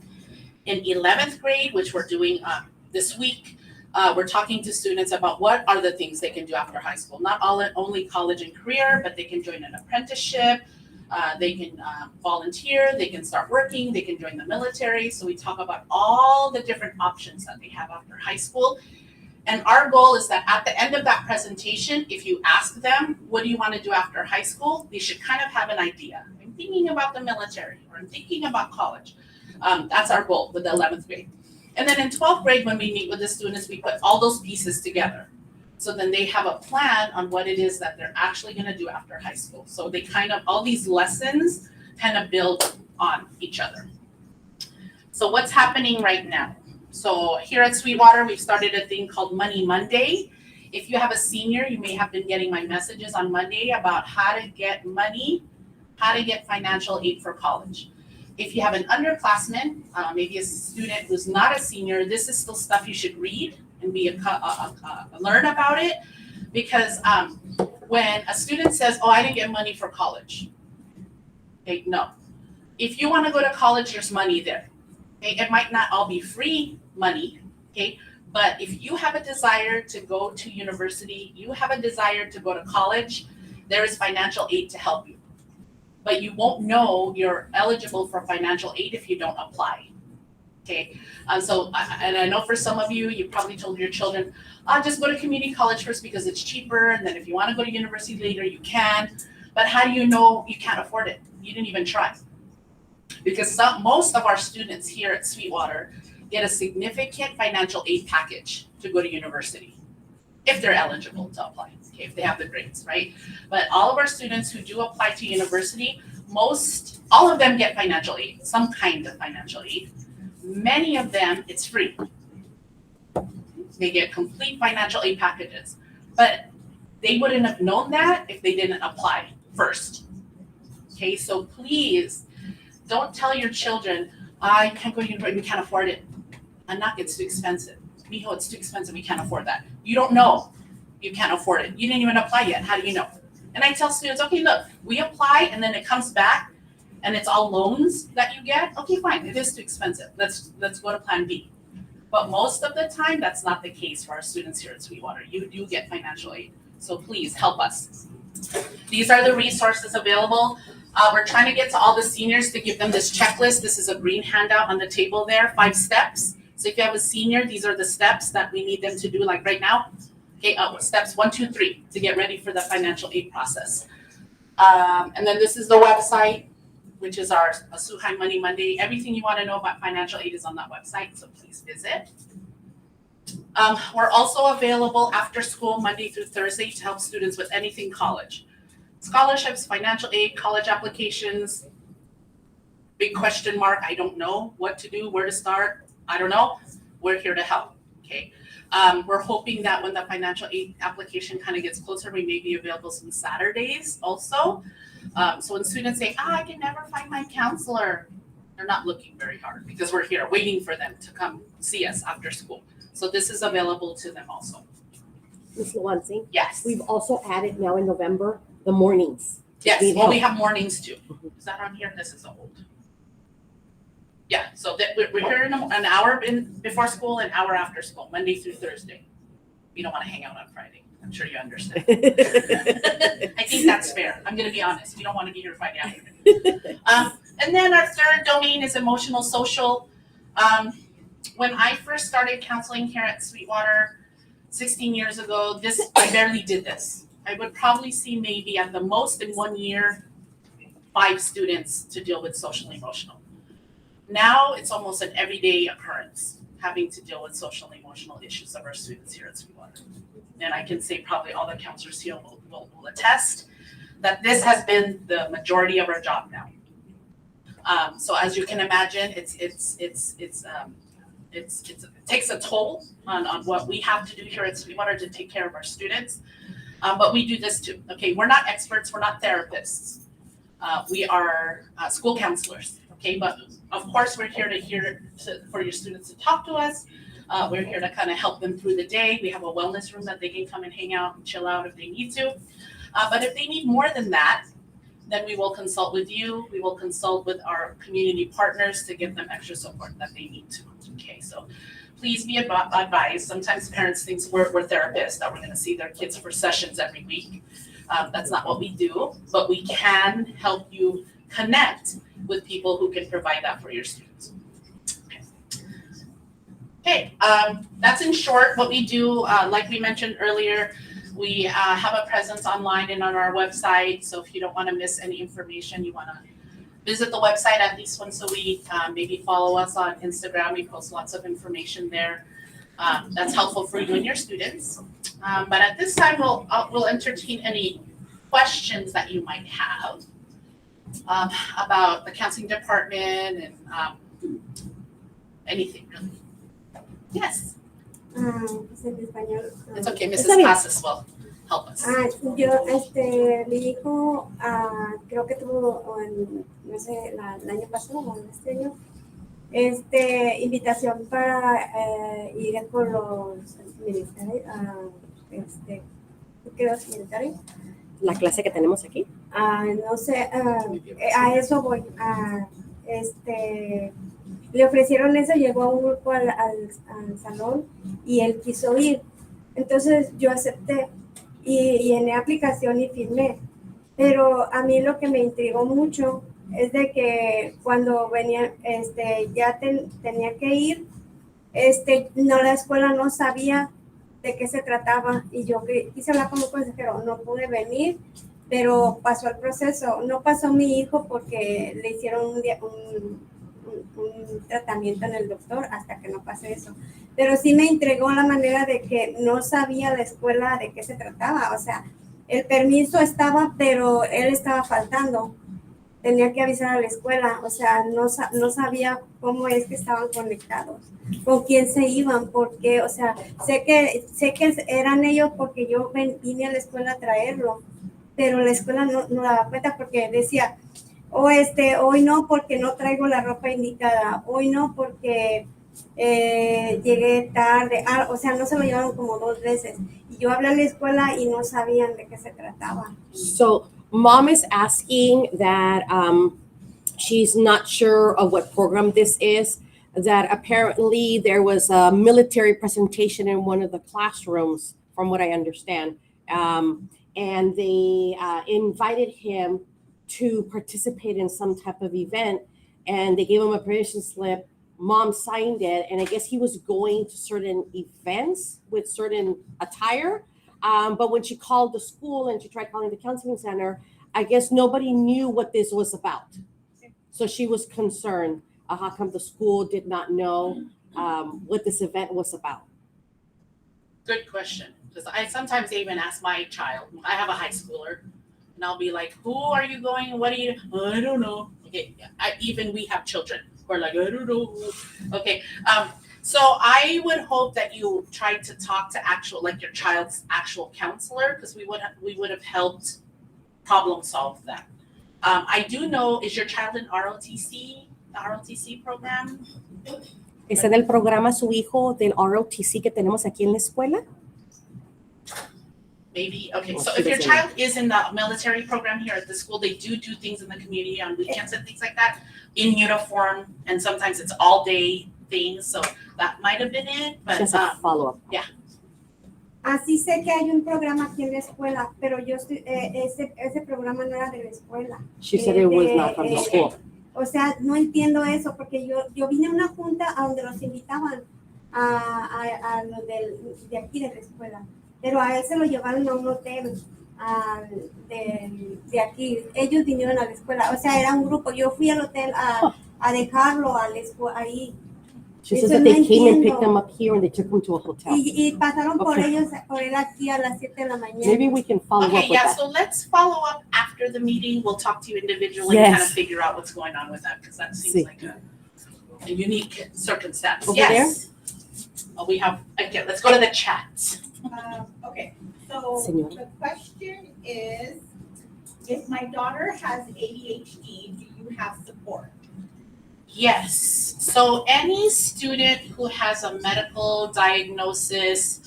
In 11th grade, which we're doing this week, we're talking to students about what are the things they can do after high school. Not only college and career, but they can join an apprenticeship, They can volunteer, they can start working, they can join the military. So we talk about all the different options that they have after high school. And our goal is that at the end of that presentation, if you ask them, what do you want to do after high school? They should kind of have an idea. I'm thinking about the military, or I'm thinking about college. That's our goal with the 11th grade. And then in 12th grade, when we meet with the students, we put all those pieces together. So then they have a plan on what it is that they're actually going to do after high school. So they kind of, all these lessons kind of build on each other. So what's happening right now? So here at Sweetwater, we've started a thing called Money Monday. If you have a senior, you may have been getting my messages on Monday about how to get money, how to get financial aid for college. If you have an underclassman, maybe a student who's not a senior, this is still stuff you should read and learn about it. Because when a student says, oh, I didn't get money for college, okay, no. If you want to go to college, there's money there. Okay? It might not all be free money, okay? But if you have a desire to go to university, you have a desire to go to college, there is financial aid to help you. But you won't know you're eligible for financial aid if you don't apply. Okay, and I know for some of you, you probably told your children, just go to community college first because it's cheaper, and then if you want to go to university later, you can. But how do you know you can't afford it? You didn't even try. Because most of our students here at Sweetwater get a significant financial aid package to go to university, if they're eligible to apply, okay, if they have the grades, right? But all of our students who do apply to university, all of them get financial aid, some kind of financial aid. Many of them, it's free. They get complete financial aid packages, but they wouldn't have known that if they didn't apply first. Okay, so please don't tell your children, I can't go to university, we can't afford it. It's too expensive. Mijo, it's too expensive, we can't afford that. You don't know you can't afford it. You didn't even apply yet, how do you know? And I tell students, okay, look, we apply and then it comes back and it's all loans that you get. Okay, fine, it is too expensive. Let's go to plan B. But most of the time, that's not the case for our students here at Sweetwater. You do get financial aid. So please help us. These are the resources available. We're trying to get to all the seniors to give them this checklist. This is a green handout on the table there, 5 steps. So if you have a senior, these are the steps that we need them to do, like right now. Okay, steps 1, 2, 3 to get ready for the financial aid process. And then this is the website, which is our SUHi Money Monday. Everything you want to know about financial aid is on that website, so please visit. We're also available after school Monday through Thursday to help students with anything college. Scholarships, financial aid, college applications, big question mark, I don't know what to do, where to start, I don't know. We're here to help, okay? We're hoping that when the financial aid application kind of gets closer, we may be available some Saturdays also. So when students say, I can never find my counselor, they're not looking very hard because we're here waiting for them to come see us after school. So this is available to them also. Ms. Luansi, Yes. we've also added now in November the mornings. Yes, Need well, help. we have mornings too. Is that on here? This is old. Yeah, so that we're here in an hour before school, an hour after school, Monday through Thursday. We don't want to hang out on Friday. I'm sure you understand. I think that's fair. I'm going to be honest. We don't want to be here Friday afternoon. And then our third domain is emotional social. When I first started counseling here at Sweetwater 16 years ago, I barely did this. I would probably see maybe at the most in 1 year, 5 students to deal with social and emotional. Now it's almost an everyday occurrence having to deal with social and emotional issues of our students here at Sweetwater. And I can say probably all the counselors here will attest that this has been the majority of our job now. So as you can imagine, it takes a toll on what we have to do here at Sweetwater to take care of our students. But we do this too. Okay, we're not experts, we're not therapists. We are school counselors. Okay, but of course we're here for your students to talk to us. We're here to kind of help them through the day. We have a wellness room that they can come and hang out and chill out if they need to. But if they need more than that, then we will consult with you. We will consult with our community partners to give them extra support that they need to. Okay, so please be advised. Sometimes parents think we're therapists, that we're going to see their kids for sessions every week. That's not what we do, but we can help you connect with people who can provide that for your students. Okay, that's in short what we do. Like we mentioned earlier, we have a presence online and on our website. So if you don't want to miss any information, you want to visit the website at least once a week. Maybe follow us on Instagram. We post lots of information there. That's helpful for you and your students. But at this time, we'll entertain any questions that you might have about the counseling department and anything really. Yes. Pues en español. It's okay, Está Mrs. bien. Casas will help us. Yo, mi hijo, creo que tuvo, no sé, el año pasado o este año, invitación para ir con los militares, creo que militares. La clase que tenemos aquí. No sé, a eso voy. Le ofrecieron eso, llegó un grupo al salón y él quiso ir. Entonces yo acepté y llené aplicación y firmé. Pero a mí lo que me intrigó mucho es de que cuando venía, ya tenía que ir, no, la escuela no sabía de qué se trataba y yo quise hablar con un consejero, no pude venir, pero pasó el proceso. No pasó mi hijo porque le hicieron un tratamiento en el doctor hasta que no pase eso. Pero sí me entregó la manera de que no sabía la escuela de qué se trataba. O sea, el permiso estaba, pero él estaba faltando. Tenía que avisar a la escuela. O sea, no sabía cómo es que estaban conectados, con quién se iban, porque, o sea, sé que eran ellos porque yo vine a la escuela a traerlo, pero la escuela no daba cuenta porque decía, hoy no porque no traigo la ropa indicada, hoy no porque llegué tarde, o sea, no se lo llevaron como 2 veces. Y yo hablé a la escuela y no sabían de qué se trataba. So mom is asking that she's not sure of what program this is, that apparently there was a military presentation in one of the classrooms, from what I understand. And they invited him to participate in some type of event, and they gave him a permission slip. Mom signed it, and I guess he was going to certain events with certain attire. But when she called the school and she tried calling the counseling center, I guess nobody knew what this was about. So she was concerned. How come the school did not know what this event was about? Good question. Because I sometimes even ask my child. I have a high schooler, and I'll be like, "Who are you going? What are you?" I don't know. Okay, we have children who are like, "I don't know." Okay, so I would hope that you tried to talk to your child's actual counselor, because we would have helped problem solve that. I do know. Is your child in ROTC? The ROTC program? ¿Es en el programa su hijo del ROTC que tenemos aquí en la escuela? Maybe. Okay, Well, so she if your doesn't child is in the military program here at the school, they do things in the community on weekends and things like that in uniform, and sometimes it's all day things, so that might have been it, but Just a follow-up. yeah. Así sé que hay un programa aquí en la escuela, pero ese programa no era de la escuela. She said it was not from the school. O sea, no entiendo eso, porque yo vine a una junta a donde los invitaban a los de aquí de la escuela, pero a él se lo llevaron a un hotel de aquí. Ellos vinieron a la escuela, o sea, era un grupo. Yo fui al hotel a dejarlo ahí. She says Eso that no they came and entiendo. picked them up here and they took them to a hotel. Y pasaron por Okay. él aquí a las 7 de la mañana. Maybe we can follow Okay, up with yeah, that. so let's follow up after the meeting. We'll talk to you individually and kind of Yes. figure out what's going on with that, because that seems Sí. like a unique circumstance. Over Yes. Okay, let's go to the chat. Okay, so Señora. the question is, if my daughter has ADHD, do you have support? Yes. So any student who has a medical diagnosis,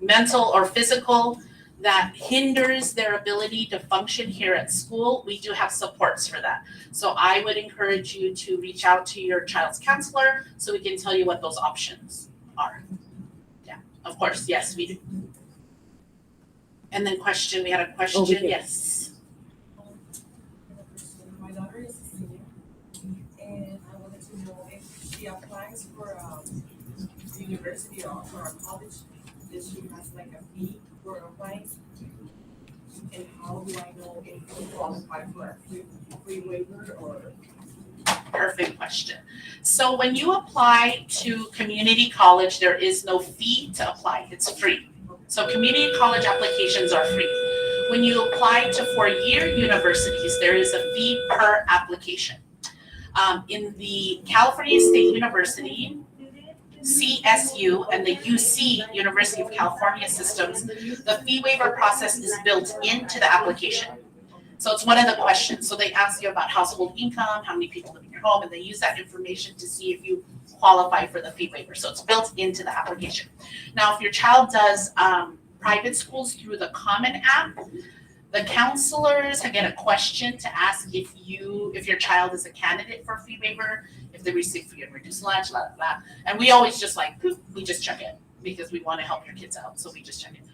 mental or physical, that hinders their ability to function here at school, we do have supports for that. So I would encourage you to reach out to your child's counselor so we can tell you what those options are. Yeah, of course, yes, we do. And then we had a Over question, here. yes. My daughter is a senior, and I wanted to know if she applies for university or for a college, that she has like a fee for applying. And how do I know if you qualify for a free waiver or? Perfect question. So when you apply to community college, there is no fee to apply. It's free. So community college applications are free. When you apply to four-year universities, there is a fee per application. In the California State University, CSU, and the UC, University of California systems, the fee waiver process is built into the application. So it's one of the questions. So they ask you about household income, how many people live in your home, and they use that information to see if you qualify for the fee waiver. So it's built into the application. Now, if your child does private schools through the Common App, the counselors get a question to ask if your child is a candidate for a fee waiver, if they receive free and reduced lunch, blah, blah, blah. And we always just we just check it because we want to help your kids out. So we just check it.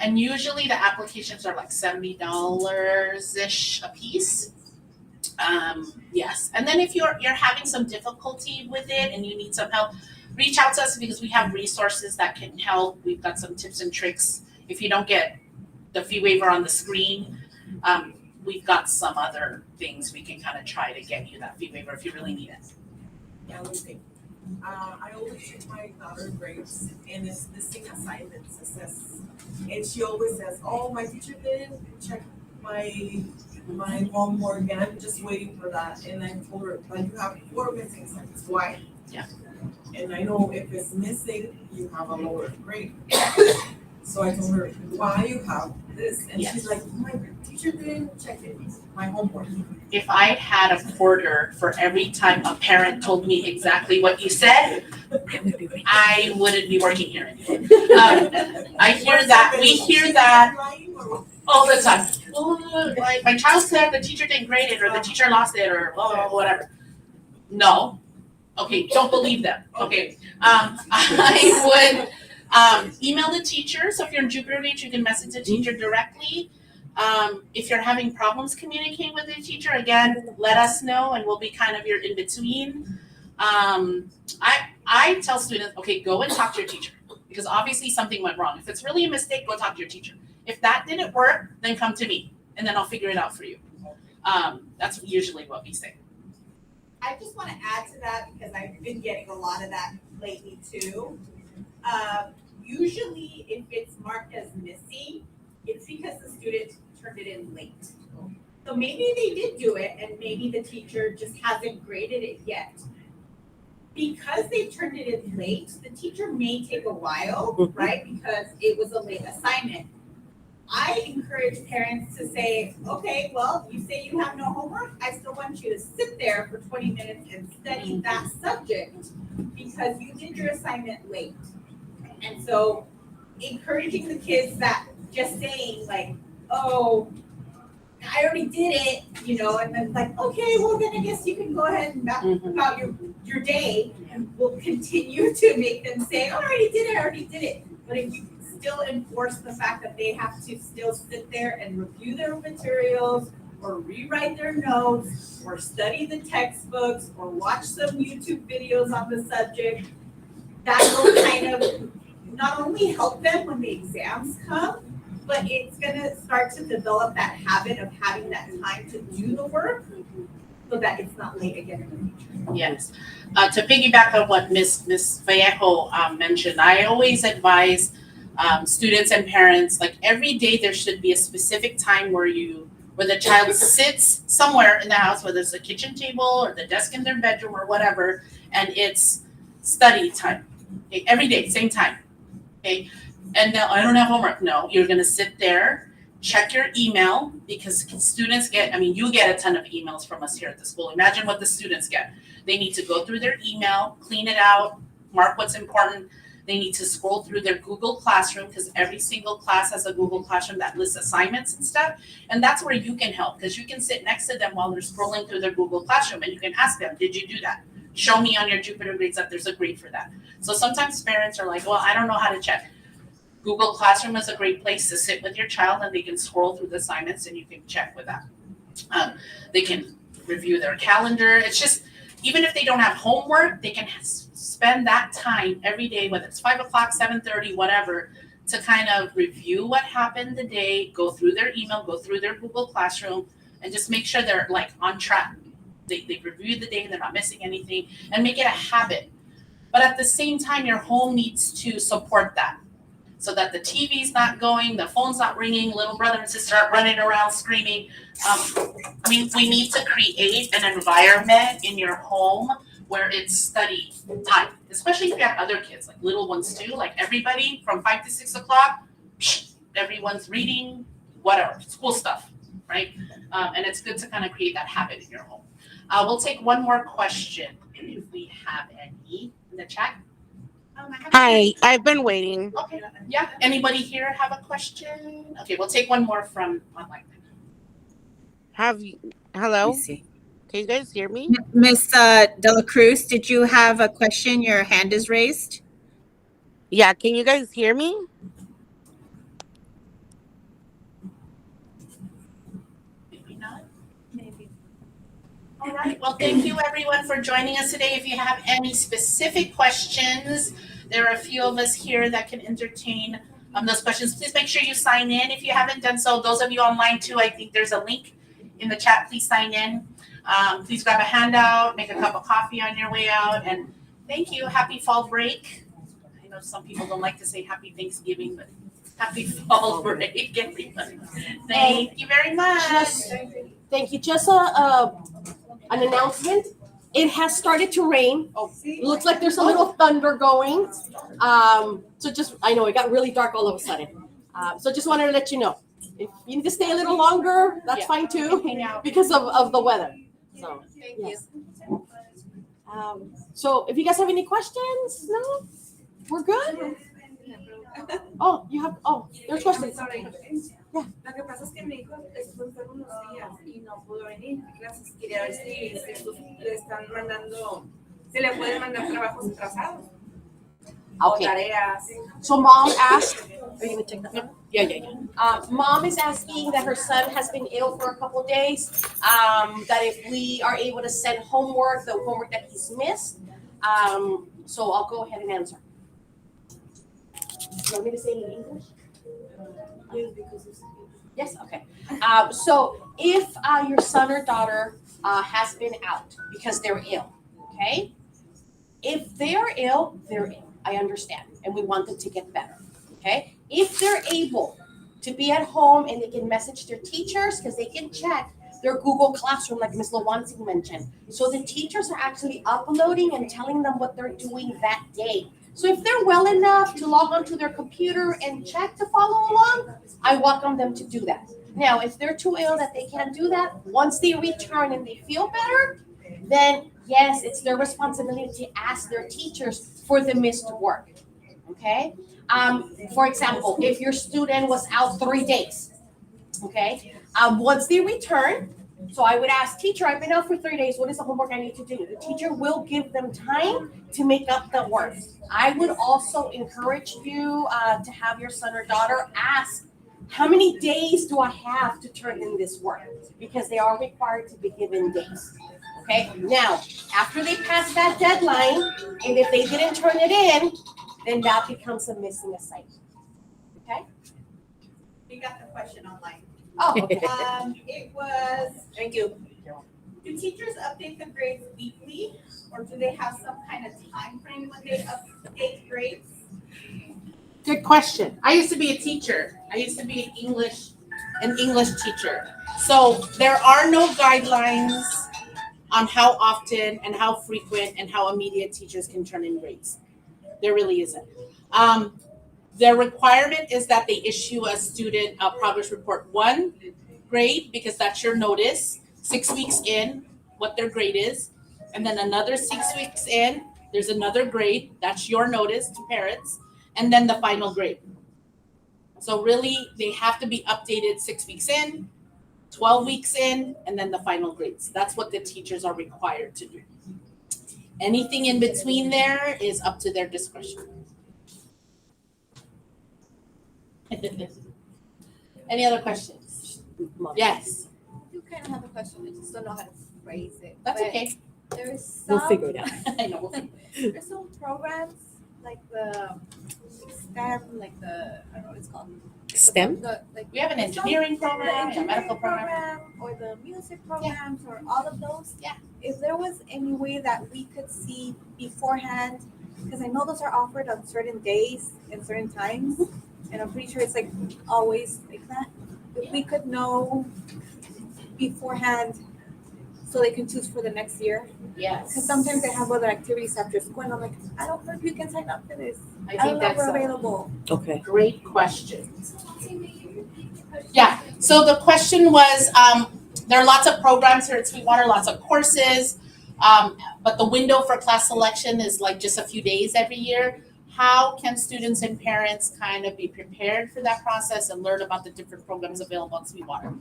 And usually the applications are like $70-ish a piece. Yes. And then if you're having some difficulty with it and you need some help, reach out to us because we have resources that can help. We've got some tips and tricks. If you don't get the fee waiver on the screen, we've got some other things we can kind of try to get you that fee waiver if you really need it. Yeah, let me think. I always check my daughter's grades and it's missing assignments, assess. And she always says, oh, my teacher didn't check my homework and I'm just waiting for that. And I told her, but you have 4 missing assignments. Why? Yeah. And I know if it's missing, you have a lower grade. So I told her, why you have this? And Yes. she's like, my teacher didn't check it, my homework. If I had a quarter for every time a parent told me exactly what you said, I wouldn't be working here anymore. I hear that, we hear that all the time. Oh, my child said the teacher didn't grade it or the teacher lost it or whatever. No. Okay, don't believe them. Okay. I would email the teacher. So if you're in Jupiter Beach, you can message the teacher directly. If you're having problems communicating with the teacher, again, let us know and we'll be kind of your in-between. I tell students, okay, go and talk to your teacher because obviously something went wrong. If it's really a mistake, go talk to your teacher. If that didn't work, then come to me and then I'll figure it out for you. That's usually what we say. I just want to add to that because I've been getting a lot of that lately too. Usually if it's marked as missing, it's because the student turned it in late. So maybe they did do it and maybe the teacher just hasn't graded it yet. Because they turned it in late, the teacher may take a while, right? Because it was a late assignment. I encourage parents to say, okay, well, you say you have no homework. I still want you to sit there for 20 minutes and study that subject because you did your assignment late. And so encouraging the kids that just saying like, oh, I already did it, and then like, okay, well then I guess you can go ahead and map about your day and we'll continue to make them say, oh, I already did it. But if you still enforce the fact that they have to still sit there and review their materials or rewrite their notes or study the textbooks or watch some YouTube videos on the subject, that will kind of not only help them when the exams come, but it's gonna start to develop that habit of having that time to do the work so that it's not late again in the future. Yes. To piggyback on what Ms. Vallejo mentioned, I always advise students and parents, like every day there should be a specific time where the child sits somewhere in the house, whether it's a kitchen table or the desk in their bedroom or whatever, and it's study time. Okay? Every day, same time. Okay. And now I don't have homework. No, you're gonna sit there, check your email because students you get a ton of emails from us here at the school. Imagine what the students get. They need to go through their email, clean it out, mark what's important. They need to scroll through their Google Classroom because every single class has a Google Classroom that lists assignments and stuff. And that's where you can help because you can sit next to them while they're scrolling through their Google Classroom and you can ask them, did you do that? Show me on your Jupiter grades that there's a grade for that. So sometimes parents are like, well, I don't know how to check. Google Classroom is a great place to sit with your child and they can scroll through the assignments and you can check with them. They can review their calendar. It's just, even if they don't have homework, they can spend that time every day, whether it's 5 o'clock, 7:30, whatever, to kind of review what happened the day, go through their email, go through their Google Classroom, and just make sure they're like on track. They reviewed the day, they're not missing anything, and make it a habit. But at the same time, your home needs to support that so that the TV's not going, the phone's not ringing, little brother and sister aren't running around screaming. We need to create an environment in your home where it's study time, especially if you have other kids, like little ones too, like everybody from 5 to 6 o'clock, everyone's reading, whatever, school stuff, right? And it's good to kind of create that habit in your home. We'll take one more question if we have any in the chat. Hi, I've been waiting. Okay, yeah, anybody here have a question? Okay, we'll take one more from online. Hello? see. Can you guys hear me? Miss Dela Cruz, did you have a question? Your hand is raised. Yeah, can you guys hear me? Maybe not. Maybe. All right, well, thank you everyone for joining us today. If you have any specific questions, there are a few of us here that can entertain those questions. Please make sure you sign in if you haven't done so. Those of you online too, I think there's a link in the chat. Please sign in. Please grab a handout, make a cup of coffee on your way out, and thank you. Happy fall break. I know some people don't like to say happy Thanksgiving, but happy fall break, everybody. Thank you very much. Thank you. Just an announcement. It has started to rain. Oh, looks like there's a little thunder going. So just, I know it got really dark all of a sudden. So just wanted to let you know. If you need to stay a little longer, that's fine too, hang out because of the weather. So, Thank yes. So if you guys have any questions, no? We're good? Oh, there's questions. Lo que pasa es que mi hijo estuvo enfermo unos días y no pudo venir a clases. Quería ver si le están mandando, se le pueden mandar trabajos atrasados. Okay. O tareas. So mom asked, are you gonna take that one? Yeah. Mom is asking that her son has been ill for a couple of days. That if we are able to send homework, the homework that he's missed. So I'll go ahead and answer. You want me to say it in English? Yes, okay. So if your son or daughter has been out because they're ill, okay? If they're ill, they're ill. I understand. And we want them to get better, okay? If they're able to be at home and they can message their teachers, because they can check their Google Classroom, like Ms. Lawansing mentioned. So the teachers are actually uploading and telling them what they're doing that day. So if they're well enough to log onto their computer and check to follow along, I welcome them to do that. Now, if they're too ill that they can't do that, once they return and they feel better, then yes, it's their responsibility to ask their teachers for the missed work, okay? For example, if your student was out 3 days, okay? Once they return, so I would ask, teacher, I've been out for 3 days. What is the homework I need to do? The teacher will give them time to make up the work. I would also encourage you to have your son or daughter ask, how many days do I have to turn in this work? Because they are required to be given days. Okay, now, after they pass that deadline, and if they didn't turn it in, then that becomes a missing assignment. Okay? We got the question online. Oh, okay. It was, Thank you. do teachers update the grades weekly, or do they have some kind of time frame when they update grades? Good question. I used to be a teacher. I used to be an English teacher. So there are no guidelines on how often and how frequent and how immediate teachers can turn in grades. There really isn't. Their requirement is that they issue a student a progress report 1 grade, because that's your notice, 6 weeks in, what their grade is, and then another 6 weeks in, there's another grade, that's your notice to parents, and then the final grade. So really, they have to be updated 6 weeks in, 12 weeks in, and then the final grades. That's what the teachers are required to do. Anything in between there is up to their discretion. Any other questions? Mom. Yes, I do kind of have a question. I just don't know how to phrase it. that's but okay. There's some. We'll figure it out. I know, we'll figure it out. There's some programs like the STEM, like the I don't know what it's called. STEM? We have an engineering program, a medical program. or the music programs, or all of those. Yeah. If there was any way that we could see beforehand, because I know those are offered on certain days and certain times, and I'm pretty sure it's like always like that. If we could know beforehand, so they can choose for the next year. Yes. Because sometimes they have other activities after school, and I'm like, I don't know if you can sign up for this. I I don't think know if that's we're a available. Okay. great question. Yeah, so the question was, there are lots of programs here at Sweetwater, lots of courses, but the window for class selection is like just a few days every year. How can students and parents kind of be prepared for that process and learn about the different programs available at Sweetwater?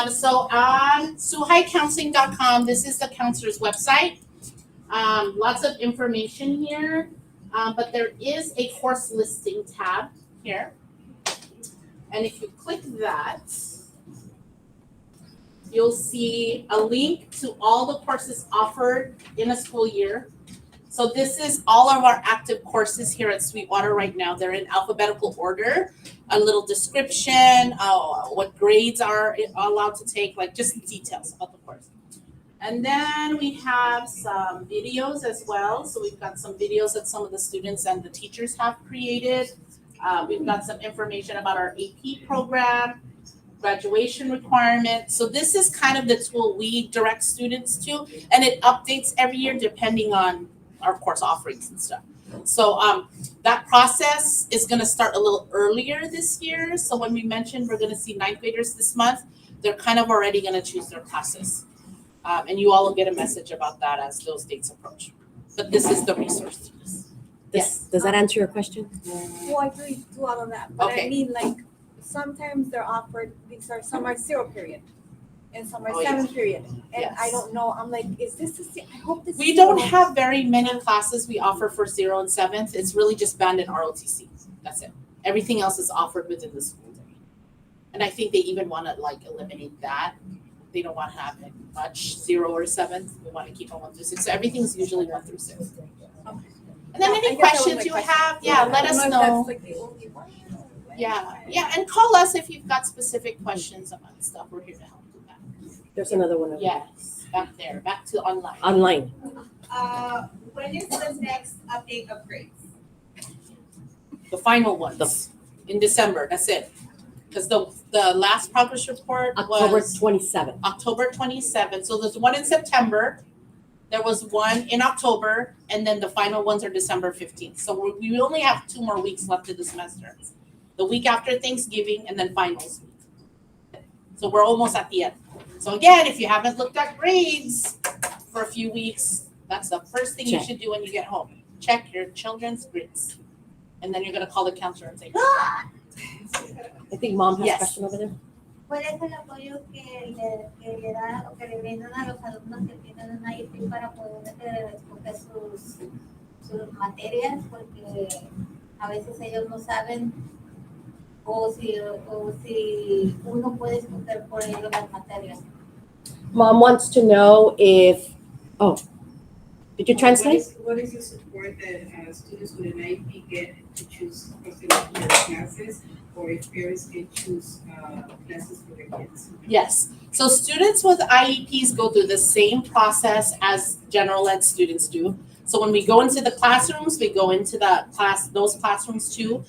So on SUHiCounseling.com, this is the counselor's website. Lots of information here, but there is a course listing tab here. And if you click that, you'll see a link to all the courses offered in a school year. So this is all of our active courses here at Sweetwater right now. They're in alphabetical order, a little description, what grades are allowed to take, like just details about the course. And then we have some videos as well. So we've got some videos that some of the students and the teachers have created. We've got some information about our AP program, graduation requirements. So this is kind of the tool we direct students to, and it updates every year depending on our course offerings and stuff. So that process is going to start a little earlier this year. So when we mentioned we're going to see ninth graders this month, they're kind of already going to choose their classes. And you all will get a message about that as those dates approach. But this is the resource. Yes. Does that answer your question? Well, I do all of that, but Okay. I mean, like, sometimes they're offered, some are 0 period, and some are Oh, 7 period, and Yes. I don't know, I'm like, is this I hope this We is don't zero. have very many classes we offer for 0 and 7th. It's really just band and ROTC. That's it. Everything else is offered within the school day. And I think they even want to like eliminate that. They don't want to have it much 0 or 7th. We want to keep on 1 through 6. So everything's usually 1 through 6. Okay. And then I any guess that was questions my you question. have, I let don't us if know. that's like the only one, or what. Yeah, and call us if you've got specific questions about stuff. We're here to help do that. There's another one. Yes, back there, back to online. Online. When is the next update of grades? The final ones in December. That's it. Because the last progress report October was 27th. October 27th. So there's one in September. There was one in October, and then the final ones are December 15th. So we only have 2 more weeks left of the semester. The week after Thanksgiving, and then finals week. So we're almost at the end. So again, if you haven't looked at grades for a few weeks, that's the first thing you Check. should do when you get home. Check your children's grades. And then you're gonna call the counselor and say, ah! I think mom has Yes. a question over there. ¿Cuál es el apoyo que le da o que le brindan a los alumnos que tienen una IEP para poder escoger sus materias? Porque a veces ellos no saben o si uno puede escoger por ellos las materias. Mom wants to know if, did you translate? What is the support that students with an IEP get to choose their classes, or if parents can choose classes for their kids? Yes. So students with IEPs go through the same process as general ed students do. So when we go into the classrooms, we go into those classrooms too.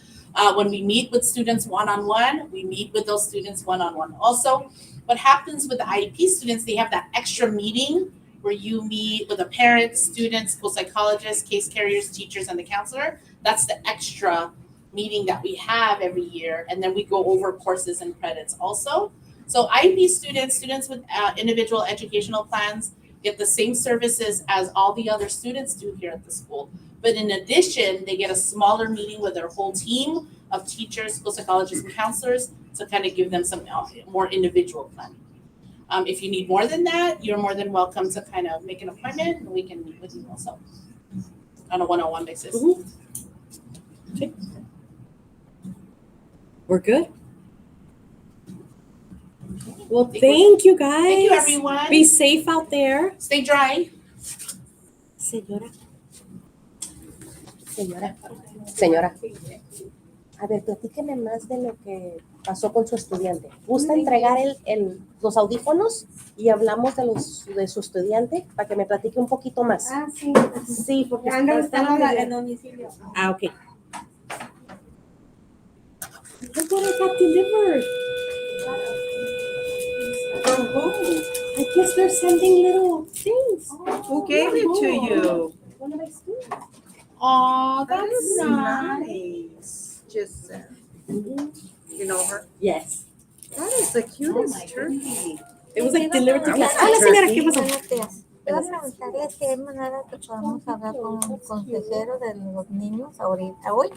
When we meet with students one-on-one, we meet with those students one-on-one. Also, what happens with the IEP students, they have that extra meeting where you meet with the parents, students, school psychologists, case carriers, teachers, and the counselor. That's the extra meeting that we have every year. And then we go over courses and credits also. So IEP students with individual educational plans get the same services as all the other students do here at the school. But in addition, they get a smaller meeting with their whole team of teachers, school psychologists, and counselors to kind of give them some more individual planning. If you need more than that, you're more than welcome to kind of make an appointment and we can meet with you also on a one-on-one basis. Mm-hmm. We're good? Well, thank you guys. Thank you, everyone. Be safe out there. Stay dry. Señora. Señora. A ver, platíqueme más de lo que pasó con su estudiante. ¿Gusta entregar los audífonos y hablamos de su estudiante para que me platique un poquito más? Ah, sí. Sí, porque Estamos en domicilio. Ah, ok. Look what I got delivered. From home. I guess they're sending little things. Who gave it to you? One of my students. Oh, That that's is nice. nice. Just, you know her? Yes. That is the cutest turkey. It was like delivered to class. Hola, señora, ¿qué pasó? Iba a preguntarle si hay manera que podamos hablar con un consejero de los niños ahorita, hoy.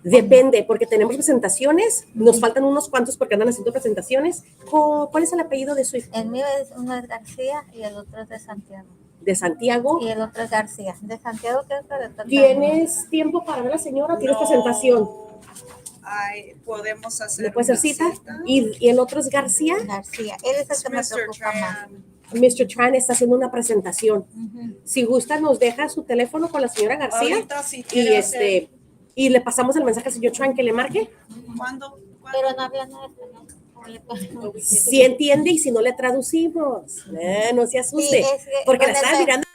Depende, porque tenemos presentaciones. Nos faltan unos cuantos porque andan haciendo presentaciones. ¿Cuál es el apellido de su hijo? El mío uno es García y el otro es de Santiago. De Santiago. Y el otro es García. De Santiago, ¿qué es para tratar? ¿Tienes tiempo para ver a la señora? ¿Tienes presentación? Ay, podemos hacer. ¿Le puedes hacer cita? ¿Y el otro es García? García. Él es el que me preocupa más. Mr. Tran está haciendo una presentación. Si gusta, nos deja su teléfono con la señora García. Ahorita, si Y quiere hacer. y le pasamos el mensaje al señor Tran que le marque. ¿Cuándo? Pero no habla nada español. Si entiende y si no le traducimos. No se asuste. Sí, es que porque con la el estaba me- mirando